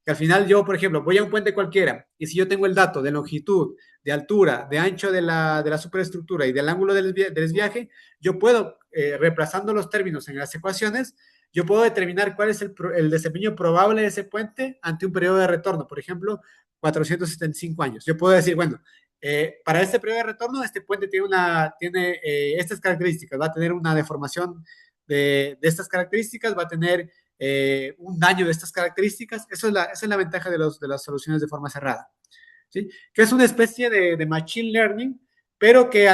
Que al final yo, por ejemplo, voy a un puente cualquiera y si yo tengo el dato de longitud, de altura, de ancho de la superestructura y del ángulo del desviaje, yo puedo, reemplazando los términos en las ecuaciones, yo puedo determinar cuál es el desempeño probable de ese puente ante un periodo de retorno, por ejemplo, 475 años. Yo puedo decir, bueno, para este periodo de retorno, este puente tiene estas características, va a tener una deformación de estas características, va a tener un daño de estas características. Esa es la ventaja de las soluciones de forma cerrada, ¿sí? Que es una especie de machine learning, pero que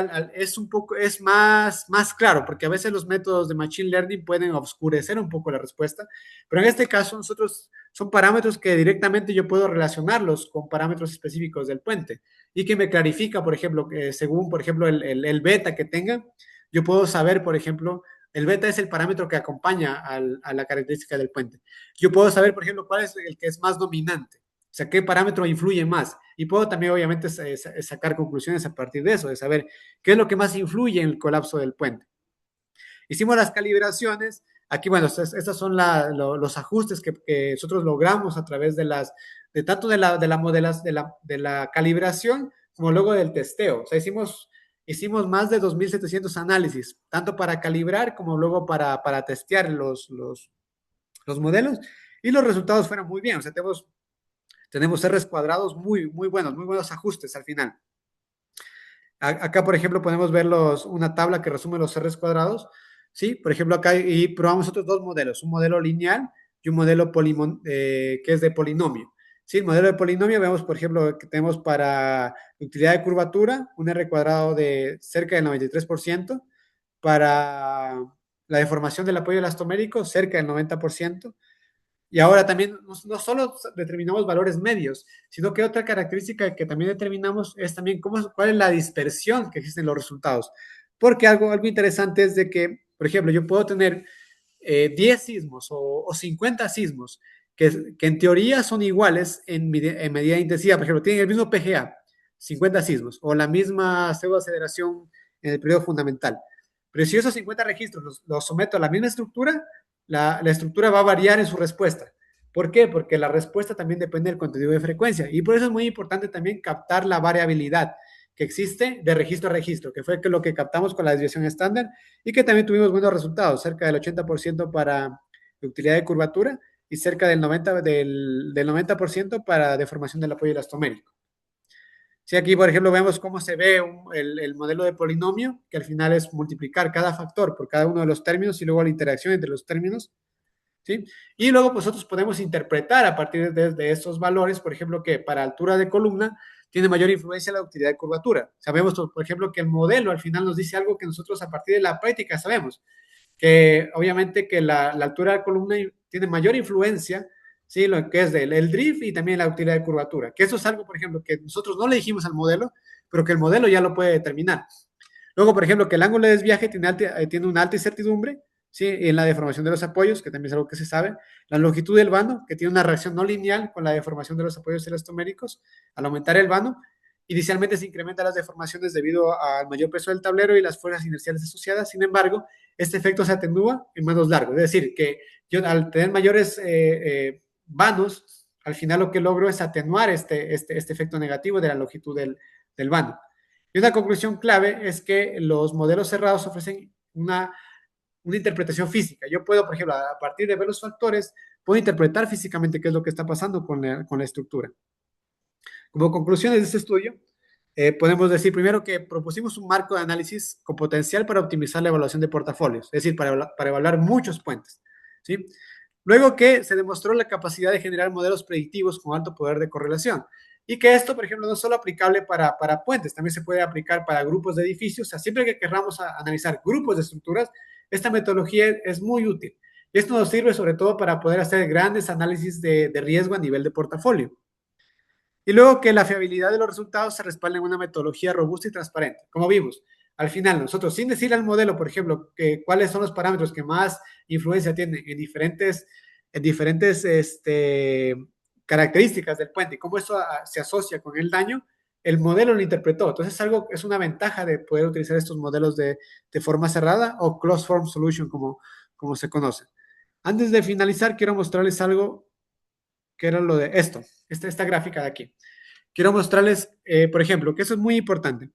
es más claro, porque a veces los métodos de machine learning pueden oscurecer un poco la respuesta, pero en este caso nosotros son parámetros que directamente yo puedo relacionarlos con parámetros específicos del puente y que me clarifica, por ejemplo, que según, por ejemplo, el beta que tenga, yo puedo saber, por ejemplo, el beta es el parámetro que acompaña a la característica del puente. Yo puedo saber, por ejemplo, cuál es el que es más dominante. O sea, qué parámetro influye más. Y puedo también, obviamente, sacar conclusiones a partir de eso, de saber qué es lo que más influye en el colapso del puente. Hicimos las calibraciones. Aquí, bueno, estos son los ajustes que nosotros logramos a través de tanto de la calibración como luego del testeo. O sea, hicimos más de 2.700 análisis, tanto para calibrar como luego para testear los modelos. Y los resultados fueron muy bien. O sea, tenemos R's cuadrados muy buenos, muy buenos ajustes al final. Acá, por ejemplo, podemos ver una tabla que resume los R's cuadrados, ¿sí? Por ejemplo, acá y probamos otros dos modelos, un modelo lineal y un modelo que es de polinomio. Sí, el modelo de polinomio vemos, por ejemplo, que tenemos para utilidad de curvatura un R cuadrado de cerca del 93%, para la deformación del apoyo elastomérico cerca del 90%, y ahora también no solo determinamos valores medios, sino que otra característica que también determinamos es también cuál es la dispersión que existe en los resultados. Porque algo interesante es de que, por ejemplo, yo puedo tener 10 sismos o 50 sismos que en teoría son iguales en medida de intensidad. Por ejemplo, tienen el mismo PGA, 50 sismos, o la misma pseudoaceleración en el periodo fundamental. Pero si esos 50 registros los someto a la misma estructura, la estructura va a variar en su respuesta. ¿Por qué? Porque la respuesta también depende del contenido de frecuencia. Y por eso es muy importante también captar la variabilidad que existe de registro a registro, que fue lo que captamos con la desviación estándar y que también tuvimos buenos resultados, cerca del 80% para utilidad de curvatura y cerca del 90% para deformación del apoyo elastomérico. Si aquí, por ejemplo, vemos cómo se ve el modelo de polinomio, que al final es multiplicar cada factor por cada uno de los términos y luego la interacción entre los términos, ¿sí? Y luego pues, nosotros podemos interpretar a partir de estos valores, por ejemplo, que para altura de columna tiene mayor influencia la utilidad de curvatura. Sabemos, por ejemplo, que el modelo al final nos dice algo que nosotros a partir de la práctica sabemos, que obviamente que la altura de columna tiene mayor influencia, ¿sí? Lo que es el drift y también la utilidad de curvatura, que eso es algo, por ejemplo, que nosotros no le dijimos al modelo, pero que el modelo ya lo puede determinar. Luego, por ejemplo, que el ángulo de desviaje tiene una alta incertidumbre, ¿sí? En la deformación de los apoyos, que también es algo que se sabe. La longitud del vano, que tiene una reacción no lineal con la deformación de los apoyos elastoméricos. Al aumentar el vano, inicialmente se incrementan las deformaciones debido al mayor peso del tablero y las fuerzas inerciales asociadas. Sin embargo, este efecto se atenúa en vanos largos. Es decir, que yo al tener mayores vanos, al final lo que logro es atenuar este efecto negativo de la longitud del vano. Y una conclusión clave es que los modelos cerrados ofrecen una interpretación física. Yo puedo, por ejemplo, a partir de ver los factores, puedo interpretar físicamente qué es lo que está pasando con la estructura. Como conclusiones de este estudio, podemos decir primero que propusimos un marco de análisis con potencial para optimizar la evaluación de portafolios, es decir, para evaluar muchos puentes. ¿Sí? Luego que se demostró la capacidad de generar modelos predictivos con alto poder de correlación. Y que esto, por ejemplo, no es solo aplicable para puentes, también se puede aplicar para grupos de edificios. O sea, siempre que queramos analizar grupos de estructuras, esta metodología es muy útil. Y esto nos sirve sobre todo para poder hacer grandes análisis de riesgo a nivel de portafolio. Y luego que la fiabilidad de los resultados se respalda en una metodología robusta y transparente. Como vimos, al final nosotros, sin decirle al modelo, por ejemplo, cuáles son los parámetros que más influencia tienen en diferentes características del puente y cómo eso se asocia con el daño, el modelo lo interpretó. Entonces es una ventaja de poder utilizar estos modelos de forma cerrada o closed form solution como se conoce. Antes de finalizar, quiero mostrarles algo que era lo de esta gráfica de aquí. Quiero mostrarles, por ejemplo, que eso es muy importante.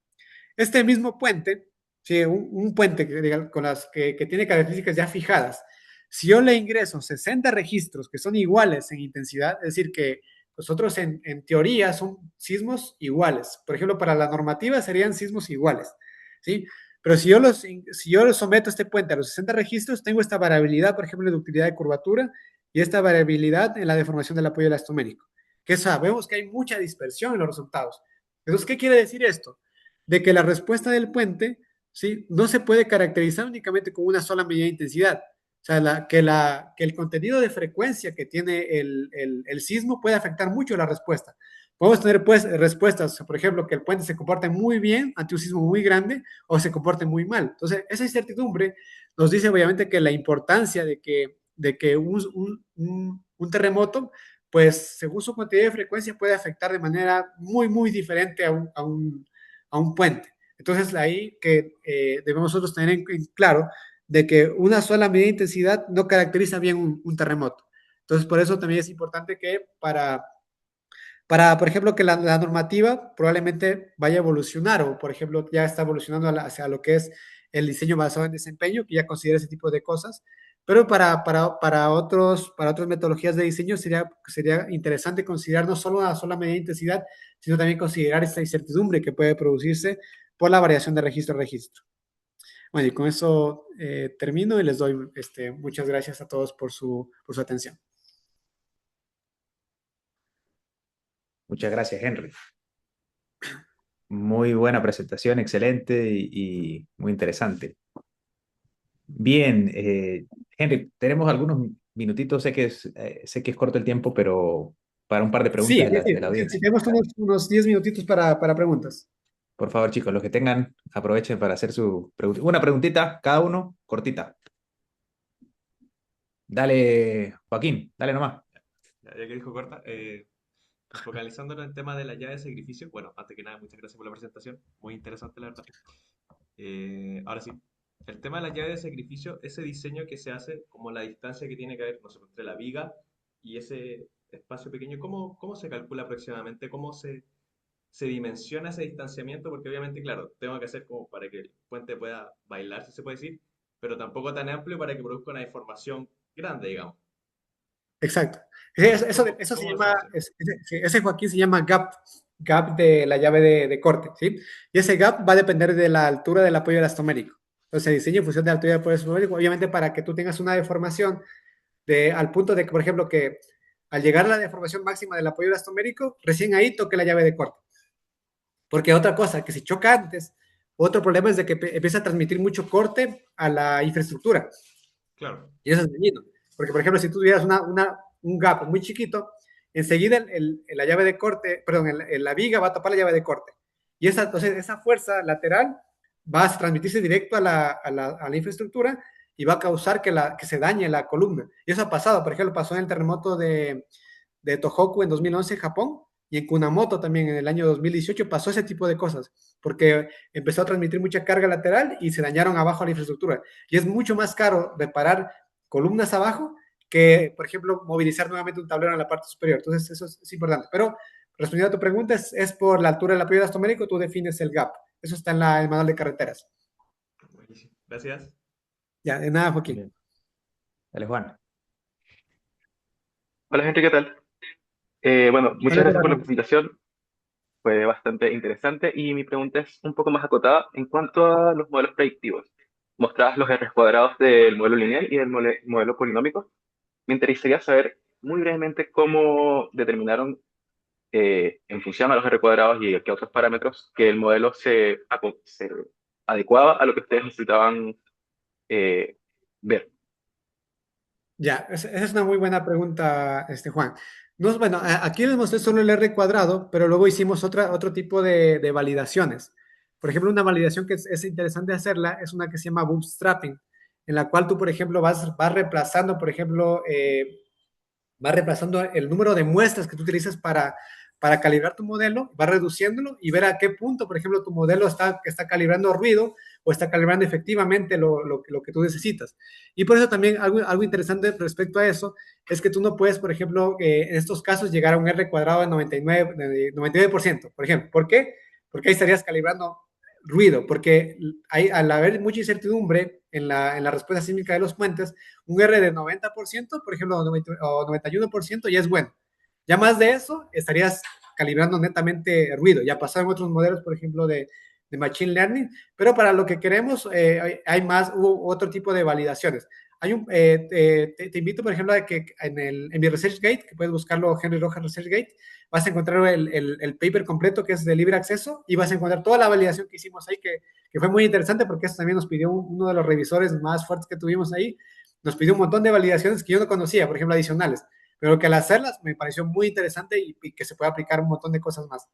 Este mismo puente, ¿sí? un puente que tiene características ya fijadas, si yo le ingreso 60 registros que son iguales en intensidad, es decir, que nosotros en teoría son sismos iguales. Por ejemplo, para la normativa serían sismos iguales, ¿sí? Pero si yo someto este puente a los 60 registros, tengo esta variabilidad, por ejemplo, de utilidad de curvatura y esta variabilidad en la deformación del apoyo elastomérico, que sabemos que hay mucha dispersión en los resultados. Entonces, ¿qué quiere decir esto? De que la respuesta del puente, ¿sí? No se puede caracterizar únicamente con una sola medida de intensidad. O sea, que el contenido de frecuencia que tiene el sismo puede afectar mucho la respuesta. Podemos tener pues respuestas, por ejemplo, que el puente se comporte muy bien ante un sismo muy grande o se comporte muy mal. Entonces, esa incertidumbre nos dice obviamente que la importancia de que un terremoto, pues según su cantidad de frecuencia, puede afectar de manera muy, muy diferente a un puente. Entonces, ahí que debemos nosotros tener en claro de que una sola medida de intensidad no caracteriza bien un terremoto. Entonces, por eso también es importante que por ejemplo, que la normativa probablemente vaya a evolucionar o, por ejemplo, ya está evolucionando hacia lo que es el diseño basado en desempeño, que ya considera ese tipo de cosas. Pero para otras metodologías de diseño sería interesante considerar no solo una sola medida de intensidad, sino también considerar esta incertidumbre que puede producirse por la variación de registro a registro. Bueno, y con eso termino y les doy muchas gracias a todos por su atención. Muchas gracias, Henry. Muy buena presentación, excelente y muy interesante. Bien, Henry, tenemos algunos minutitos, sé que es corto el tiempo, pero para un par de preguntas Sí, de sí, la sí, sí, audiencia. tenemos unos 10 minutitos para preguntas. Por favor, chicos, los que tengan, aprovechen para hacer su pregunta. Una preguntita, cada uno, cortita. Dale, Joaquín, dale nomás. Ya que dijo corta, focalizándonos en el tema de la llave de sacrificio, bueno, antes que nada, muchas gracias por la presentación, muy interesante la verdad. Ahora sí, el tema de la llave de sacrificio, ese diseño que se hace, como la distancia que tiene que haber, no sé, entre la viga y ese espacio pequeño, ¿cómo se calcula aproximadamente? ¿Cómo se dimensiona ese distanciamiento? Porque obviamente, claro, tengo que hacer como para que el puente pueda bailar, si se puede decir, pero tampoco tan amplio para que produzca una deformación grande, digamos. Exacto. Eso, eso, ¿Cómo, eso se cómo se llama, hace? ese Joaquín se llama gap. gap de la llave de corte, ¿sí? Y ese gap va a depender de la altura del apoyo elastomérico. Entonces se diseña en función de la altura del apoyo elastomérico, obviamente para que tú tengas una deformación al punto de que, por ejemplo, que al llegar a la deformación máxima del apoyo elastomérico, recién ahí toque la llave de corte. Porque otra cosa, que si choca antes, otro problema es de que empieza a transmitir mucho corte a la infraestructura. Claro, Y eso es dañino. Porque, por ejemplo, si tú tuvieras un gap muy chiquito, enseguida la llave de corte, perdón, la viga va a tapar la llave de corte. Y entonces esa fuerza lateral va a transmitirse directo a la infraestructura y va a causar que se dañe la columna. Y eso ha pasado, por ejemplo, pasó en el terremoto de Tohoku en 2011 en Japón, y en Kunamoto también en el año 2018 pasó ese tipo de cosas, porque empezó a transmitir mucha carga lateral y se dañaron abajo la infraestructura. Y es mucho más caro reparar columnas abajo que, por ejemplo, movilizar nuevamente un tablero en la parte superior. Entonces, eso es importante. Pero, respondiendo a tu pregunta, es por la altura del apoyo elastomérico, tú defines el gap. Eso está en el manual de carreteras. buenísimo. Gracias. Ya, de nada, Muy Joaquín. bien. Dale, Juan. Hola, gente, ¿qué tal? Bueno, muchas Hola, gracias por la Gerardo. presentación, fue bastante interesante y mi pregunta es un poco más acotada en cuanto a los modelos predictivos. Mostrabas los R cuadrados del modelo lineal y del modelo polinómico. Me interesaría saber muy brevemente cómo determinaron, en función a los R cuadrados y a qué otros parámetros, que el modelo se adecuaba a lo que ustedes necesitaban eh, ver. Ya, esa es una muy buena pregunta, Juan. No, bueno, aquí les mostré solo el R cuadrado, pero luego hicimos otro tipo de validaciones. Por ejemplo, una validación que es interesante hacerla es una que se llama bootstrapping, en la cual tú, por ejemplo, vas reemplazando, por ejemplo, va reemplazando el número de muestras que tú utilizas para calibrar tu modelo, va reduciéndolo y ver a qué punto, por ejemplo, tu modelo está calibrando ruido o está calibrando efectivamente lo que tú necesitas. Y por eso también algo interesante respecto a eso es que tú no puedes, por ejemplo, en estos casos llegar a un R cuadrado de 99%, por ejemplo. ¿Por qué? Porque ahí estarías calibrando ruido, porque al haber mucha incertidumbre en la respuesta sísmica de los puentes, un R de 90%, por ejemplo, o 91% ya es bueno. Ya más de eso, estarías calibrando netamente ruido. Ya pasaron otros modelos, por ejemplo, de Machine Learning, pero para lo que queremos hubo otro tipo de validaciones. Te invito, por ejemplo, a que en mi ResearchGate, que puedes buscarlo, Henry Rojas ResearchGate, vas a encontrar el paper completo que es de libre acceso y vas a encontrar toda la validación que hicimos ahí, que fue muy interesante porque eso también nos pidió uno de los revisores más fuertes que tuvimos ahí, nos pidió un montón de validaciones que yo no conocía, por ejemplo, adicionales, pero que al hacerlas me pareció muy interesante y que se puede aplicar un montón de cosas más.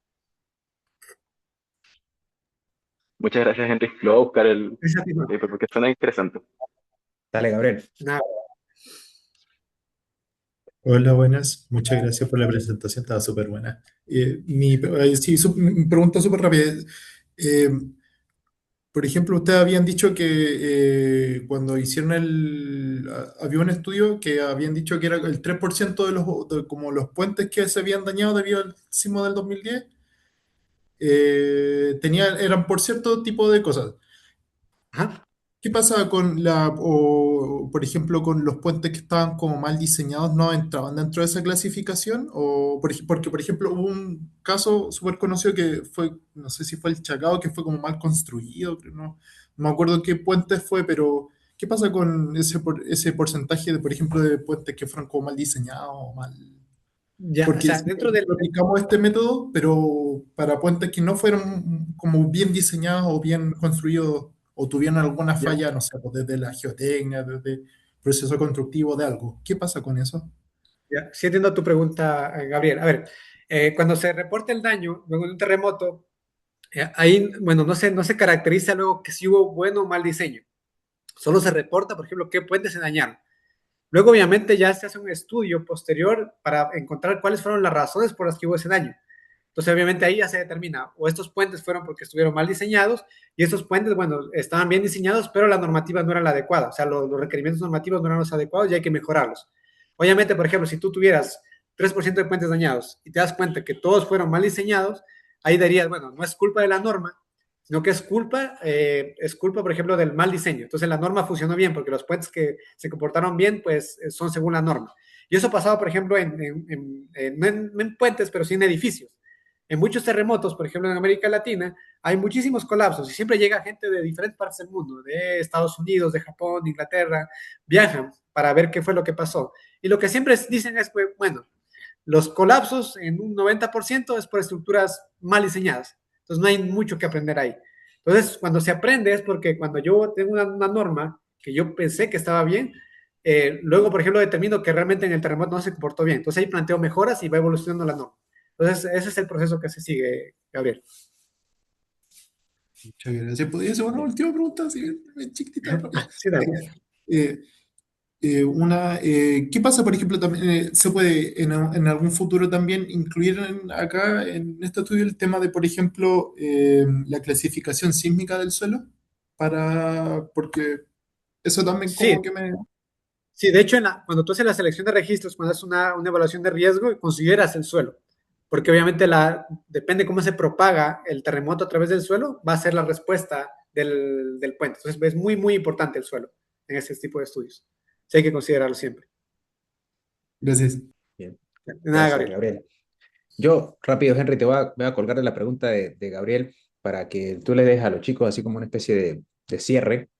Muchas gracias, Henry. Lo voy a buscar el Exacto. paper porque suena interesante. Dale, Gabriel. Nada, Hola, buenas. Muchas gracias por la presentación, estaba súper buena. Sí, mi pregunta súper rápida. Eh, por ejemplo, ustedes habían dicho que cuando hicieron había un estudio que habían dicho que era el 3% como los puentes que se habían dañado debido al sismo del 2010, eran por cierto tipo de cosas. ajá. ¿Qué pasa por ejemplo, con los puentes que estaban como mal diseñados, no entraban dentro de esa clasificación? Porque, por ejemplo, hubo un caso súper conocido que fue, no sé si fue el Chacao, que fue como mal construido, no me acuerdo qué puente fue, pero ¿qué pasa con ese porcentaje de, por ejemplo, de puentes que fueron como mal diseñados o mal? Ya, o Porque sea, sí, dentro del, aplicamos este método, pero para puentes que no fueron como bien diseñados o bien construidos o tuvieron alguna ya, falla, no sé, pues desde la geotecnia, desde el proceso constructivo de algo. ¿Qué pasa con eso? ya, sí entiendo tu pregunta, Gabriel. A ver, cuando se reporta el daño luego de un terremoto, ahí, bueno, no se caracteriza luego que si hubo bueno o mal diseño. Solo se reporta, por ejemplo, qué puentes se dañaron. Luego, obviamente, ya se hace un estudio posterior para encontrar cuáles fueron las razones por las que hubo ese daño. Entonces, obviamente, ahí ya se determina, o estos puentes fueron porque estuvieron mal diseñados, y estos puentes, bueno, estaban bien diseñados, pero la normativa no era la adecuada, o sea, los requerimientos normativos no eran los adecuados y hay que mejorarlos. Obviamente, por ejemplo, si tú tuvieras 3% de puentes dañados y te das cuenta que todos fueron mal diseñados, ahí dirías, bueno, no es culpa de la norma, sino que es culpa, por ejemplo, del mal diseño. Entonces la norma funcionó bien porque los puentes que se comportaron bien, pues son según la norma. Y eso pasaba, por ejemplo, no en puentes, pero sí en edificios. en muchos terremotos, por ejemplo en América Latina, hay muchísimos colapsos y siempre llega gente de diferentes partes del mundo, de Estados Unidos, de Japón, de Inglaterra, viajan para ver qué fue lo que pasó. Y lo que siempre dicen es, pues, bueno, los colapsos en un 90% es por estructuras mal diseñadas. Entonces no hay mucho que aprender ahí. Entonces, cuando se aprende es porque cuando yo tengo una norma que yo pensé que estaba bien, luego, por ejemplo, determino que realmente en el terremoto no se comportó bien. Entonces ahí planteo mejoras y va evolucionando la norma. Entonces, ese es el proceso que se sigue, Gabriel. Muchas gracias. ¿Podría hacer una Bien. última pregunta? Así, chiquitita, rápida. Sí, dale. Eh, ¿Qué pasa, por ejemplo, también se puede en algún futuro también incluir acá en este estudio el tema de, por ejemplo, la clasificación sísmica del suelo? Porque eso también Sí, como que me... sí, de hecho, cuando tú haces la selección de registros, cuando haces una evaluación de riesgo, consideras el suelo, porque obviamente depende cómo se propaga el terremoto a través del suelo, va a ser la respuesta del puente. Entonces, es muy, muy importante el suelo en ese tipo de estudios. Sí, hay que considerarlo siempre. Gracias. Bien. De nada, Gracias, Gabriel. Gabriel. Yo, rápido, Henry, voy a colgar de la pregunta de Gabriel para que tú le des a los chicos así como una especie de cierre.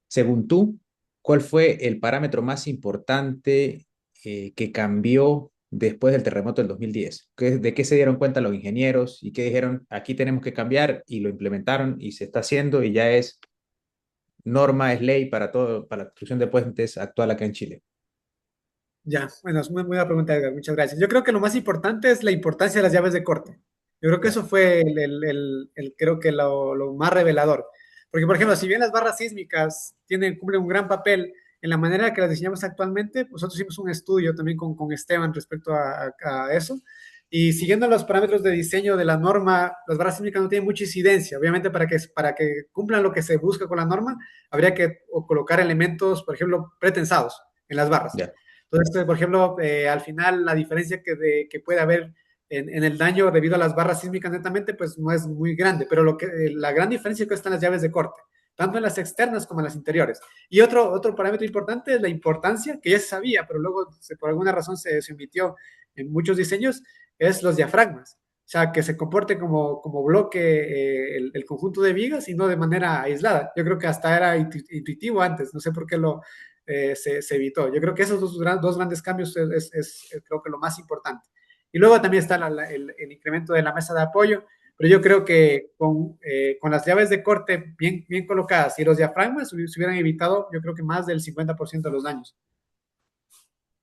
Según tú, ¿cuál fue el parámetro más importante que cambió después del terremoto del 2010? ¿De qué se dieron cuenta los ingenieros y qué dijeron, aquí tenemos que cambiar y lo implementaron y se está haciendo y ya es norma, es ley para todo, para la construcción de puentes actual acá en Chile? Ya, bueno, es muy buena pregunta, Edgar. Muchas gracias. Yo creo que lo más importante es la importancia de las llaves de corte. Yo creo que Ya, eso fue creo que lo más revelador. Porque, por ejemplo, si bien las barras sísmicas cumplen un gran papel en la manera que las diseñamos actualmente, nosotros hicimos un estudio también con Esteban respecto a eso. Y siguiendo los parámetros de diseño de la norma, las barras sísmicas no tienen mucha incidencia. Obviamente, para que cumplan lo que se busca con la norma, habría que colocar elementos, por ejemplo, pretensados en las barras. ya. Entonces, por ejemplo, al final la diferencia que puede haber en el daño debido a las barras sísmicas netamente, pues no es muy grande, pero la gran diferencia es que están las llaves de corte, tanto en las externas como en las interiores. Y otro parámetro importante es la importancia, que ya se sabía, pero luego por alguna razón se omitió en muchos diseños, es los diafragmas. O sea, que se comporte como bloque el conjunto de vigas y no de manera aislada. Yo creo que hasta era intuitivo antes, no sé por qué se evitó. Yo creo que esos dos grandes cambios creo que lo más importante. Y luego también está el incremento de la mesa de apoyo, pero yo creo que con las llaves de corte bien colocadas y los diafragmas se hubieran evitado, yo creo que más del 50% de los daños.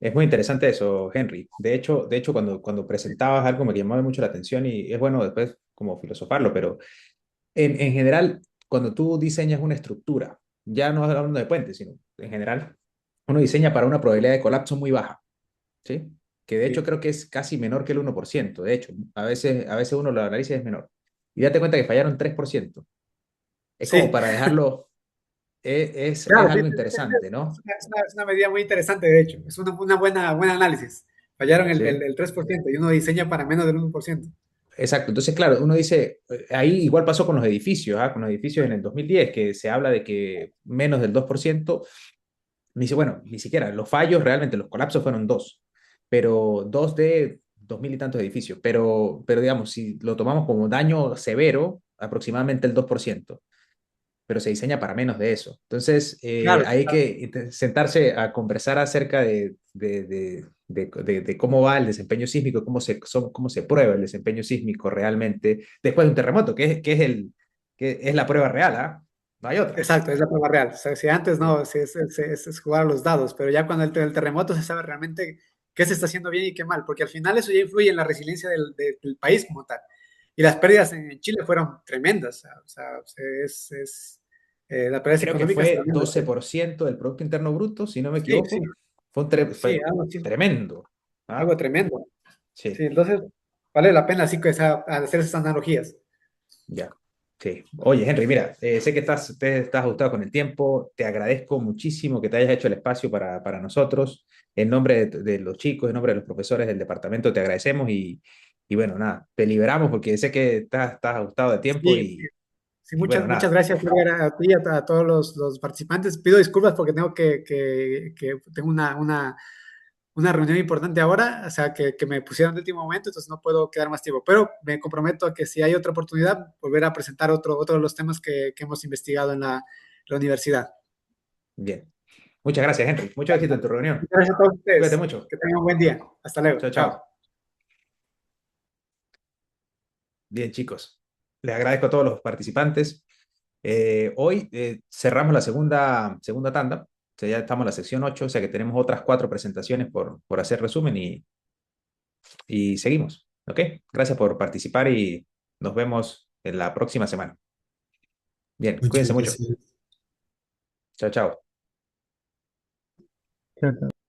Es muy interesante eso, Henry. De hecho cuando presentabas algo me llamaba mucho la atención y es bueno después como filosofarlo, pero en general, cuando tú diseñas una estructura, ya no hablando de puentes, sino en general, uno diseña para una probabilidad de colapso muy baja, ¿sí? Que de hecho Sí, creo que es casi menor que el 1%. De hecho, a veces uno lo analiza y es menor. Y date cuenta que fallaron 3%. Es como sí. para dejarlo, es Claro, sí, algo sí, sí, interesante, ¿no? es una medida muy interesante, de hecho. Es una buen análisis. Fallaron Sí. el 3% y uno diseña para menos del 1%. Exacto. Entonces, claro, uno dice, ahí igual pasó con los edificios, ¿ah? Con los edificios en el 2010 que se habla de que menos del 2%. Me dice, bueno, ni siquiera, los fallos realmente, los colapsos fueron dos, pero dos de 2000 y tantos edificios, pero digamos, si lo tomamos como daño severo, aproximadamente el 2%, pero se diseña para menos de eso. Entonces, Claro, hay claro. que sentarse a conversar acerca de cómo va el desempeño sísmico, cómo se prueba el desempeño sísmico realmente después de un terremoto, que es la prueba real, ¿ah? No hay otra. Exacto, es la prueba real. O sea, si antes Sí. no, es jugar a los dados, pero ya cuando el terremoto se sabe realmente qué se está haciendo bien y qué mal, porque al final eso ya influye en la resiliencia del país como tal. Y las pérdidas en Chile fueron tremendas. O sea, las pérdidas Creo que económicas fue tremendas. 12% del Producto Interno Bruto, si no me Sí, sí, equivoco. sí, Fue algo así, tremendo. ¿Ah? algo tremendo. Sí, Sí, entonces vale la pena así que hacer esas analogías. ya. Sí. Oye, Henry, mira, sé que estás ajustado con el tiempo. Te agradezco muchísimo que te hayas hecho el espacio para nosotros. En nombre de los chicos, en nombre de los profesores del departamento, te agradecemos y bueno, nada, te liberamos porque sé que estás ajustado de tiempo Sí, sí, y bueno, muchas nada. gracias Edgar, a ti y a todos los participantes. Pido disculpas porque tengo tengo una reunión importante ahora, o sea, que me pusieron de último momento, entonces no puedo quedar más tiempo, pero me comprometo a que si hay otra oportunidad, volver a presentar otro de los temas que hemos investigado en la universidad. Bien. Muchas gracias, Henry. Mucho éxito en tu reunión. Gracias a todos Cuídate ustedes. mucho. Que tengan un buen día. Hasta luego. Chao, Chao. chao. Bien, chicos. Les agradezco a todos los participantes. Hoy cerramos la segunda tanda. O sea, ya estamos en la sección 8, o sea que tenemos otras 4 presentaciones por hacer resumen y seguimos. ¿Ok? Gracias por participar y nos vemos en la próxima semana. Bien, Muchas cuídense mucho. gracias. Chao, chao. Chao, chao.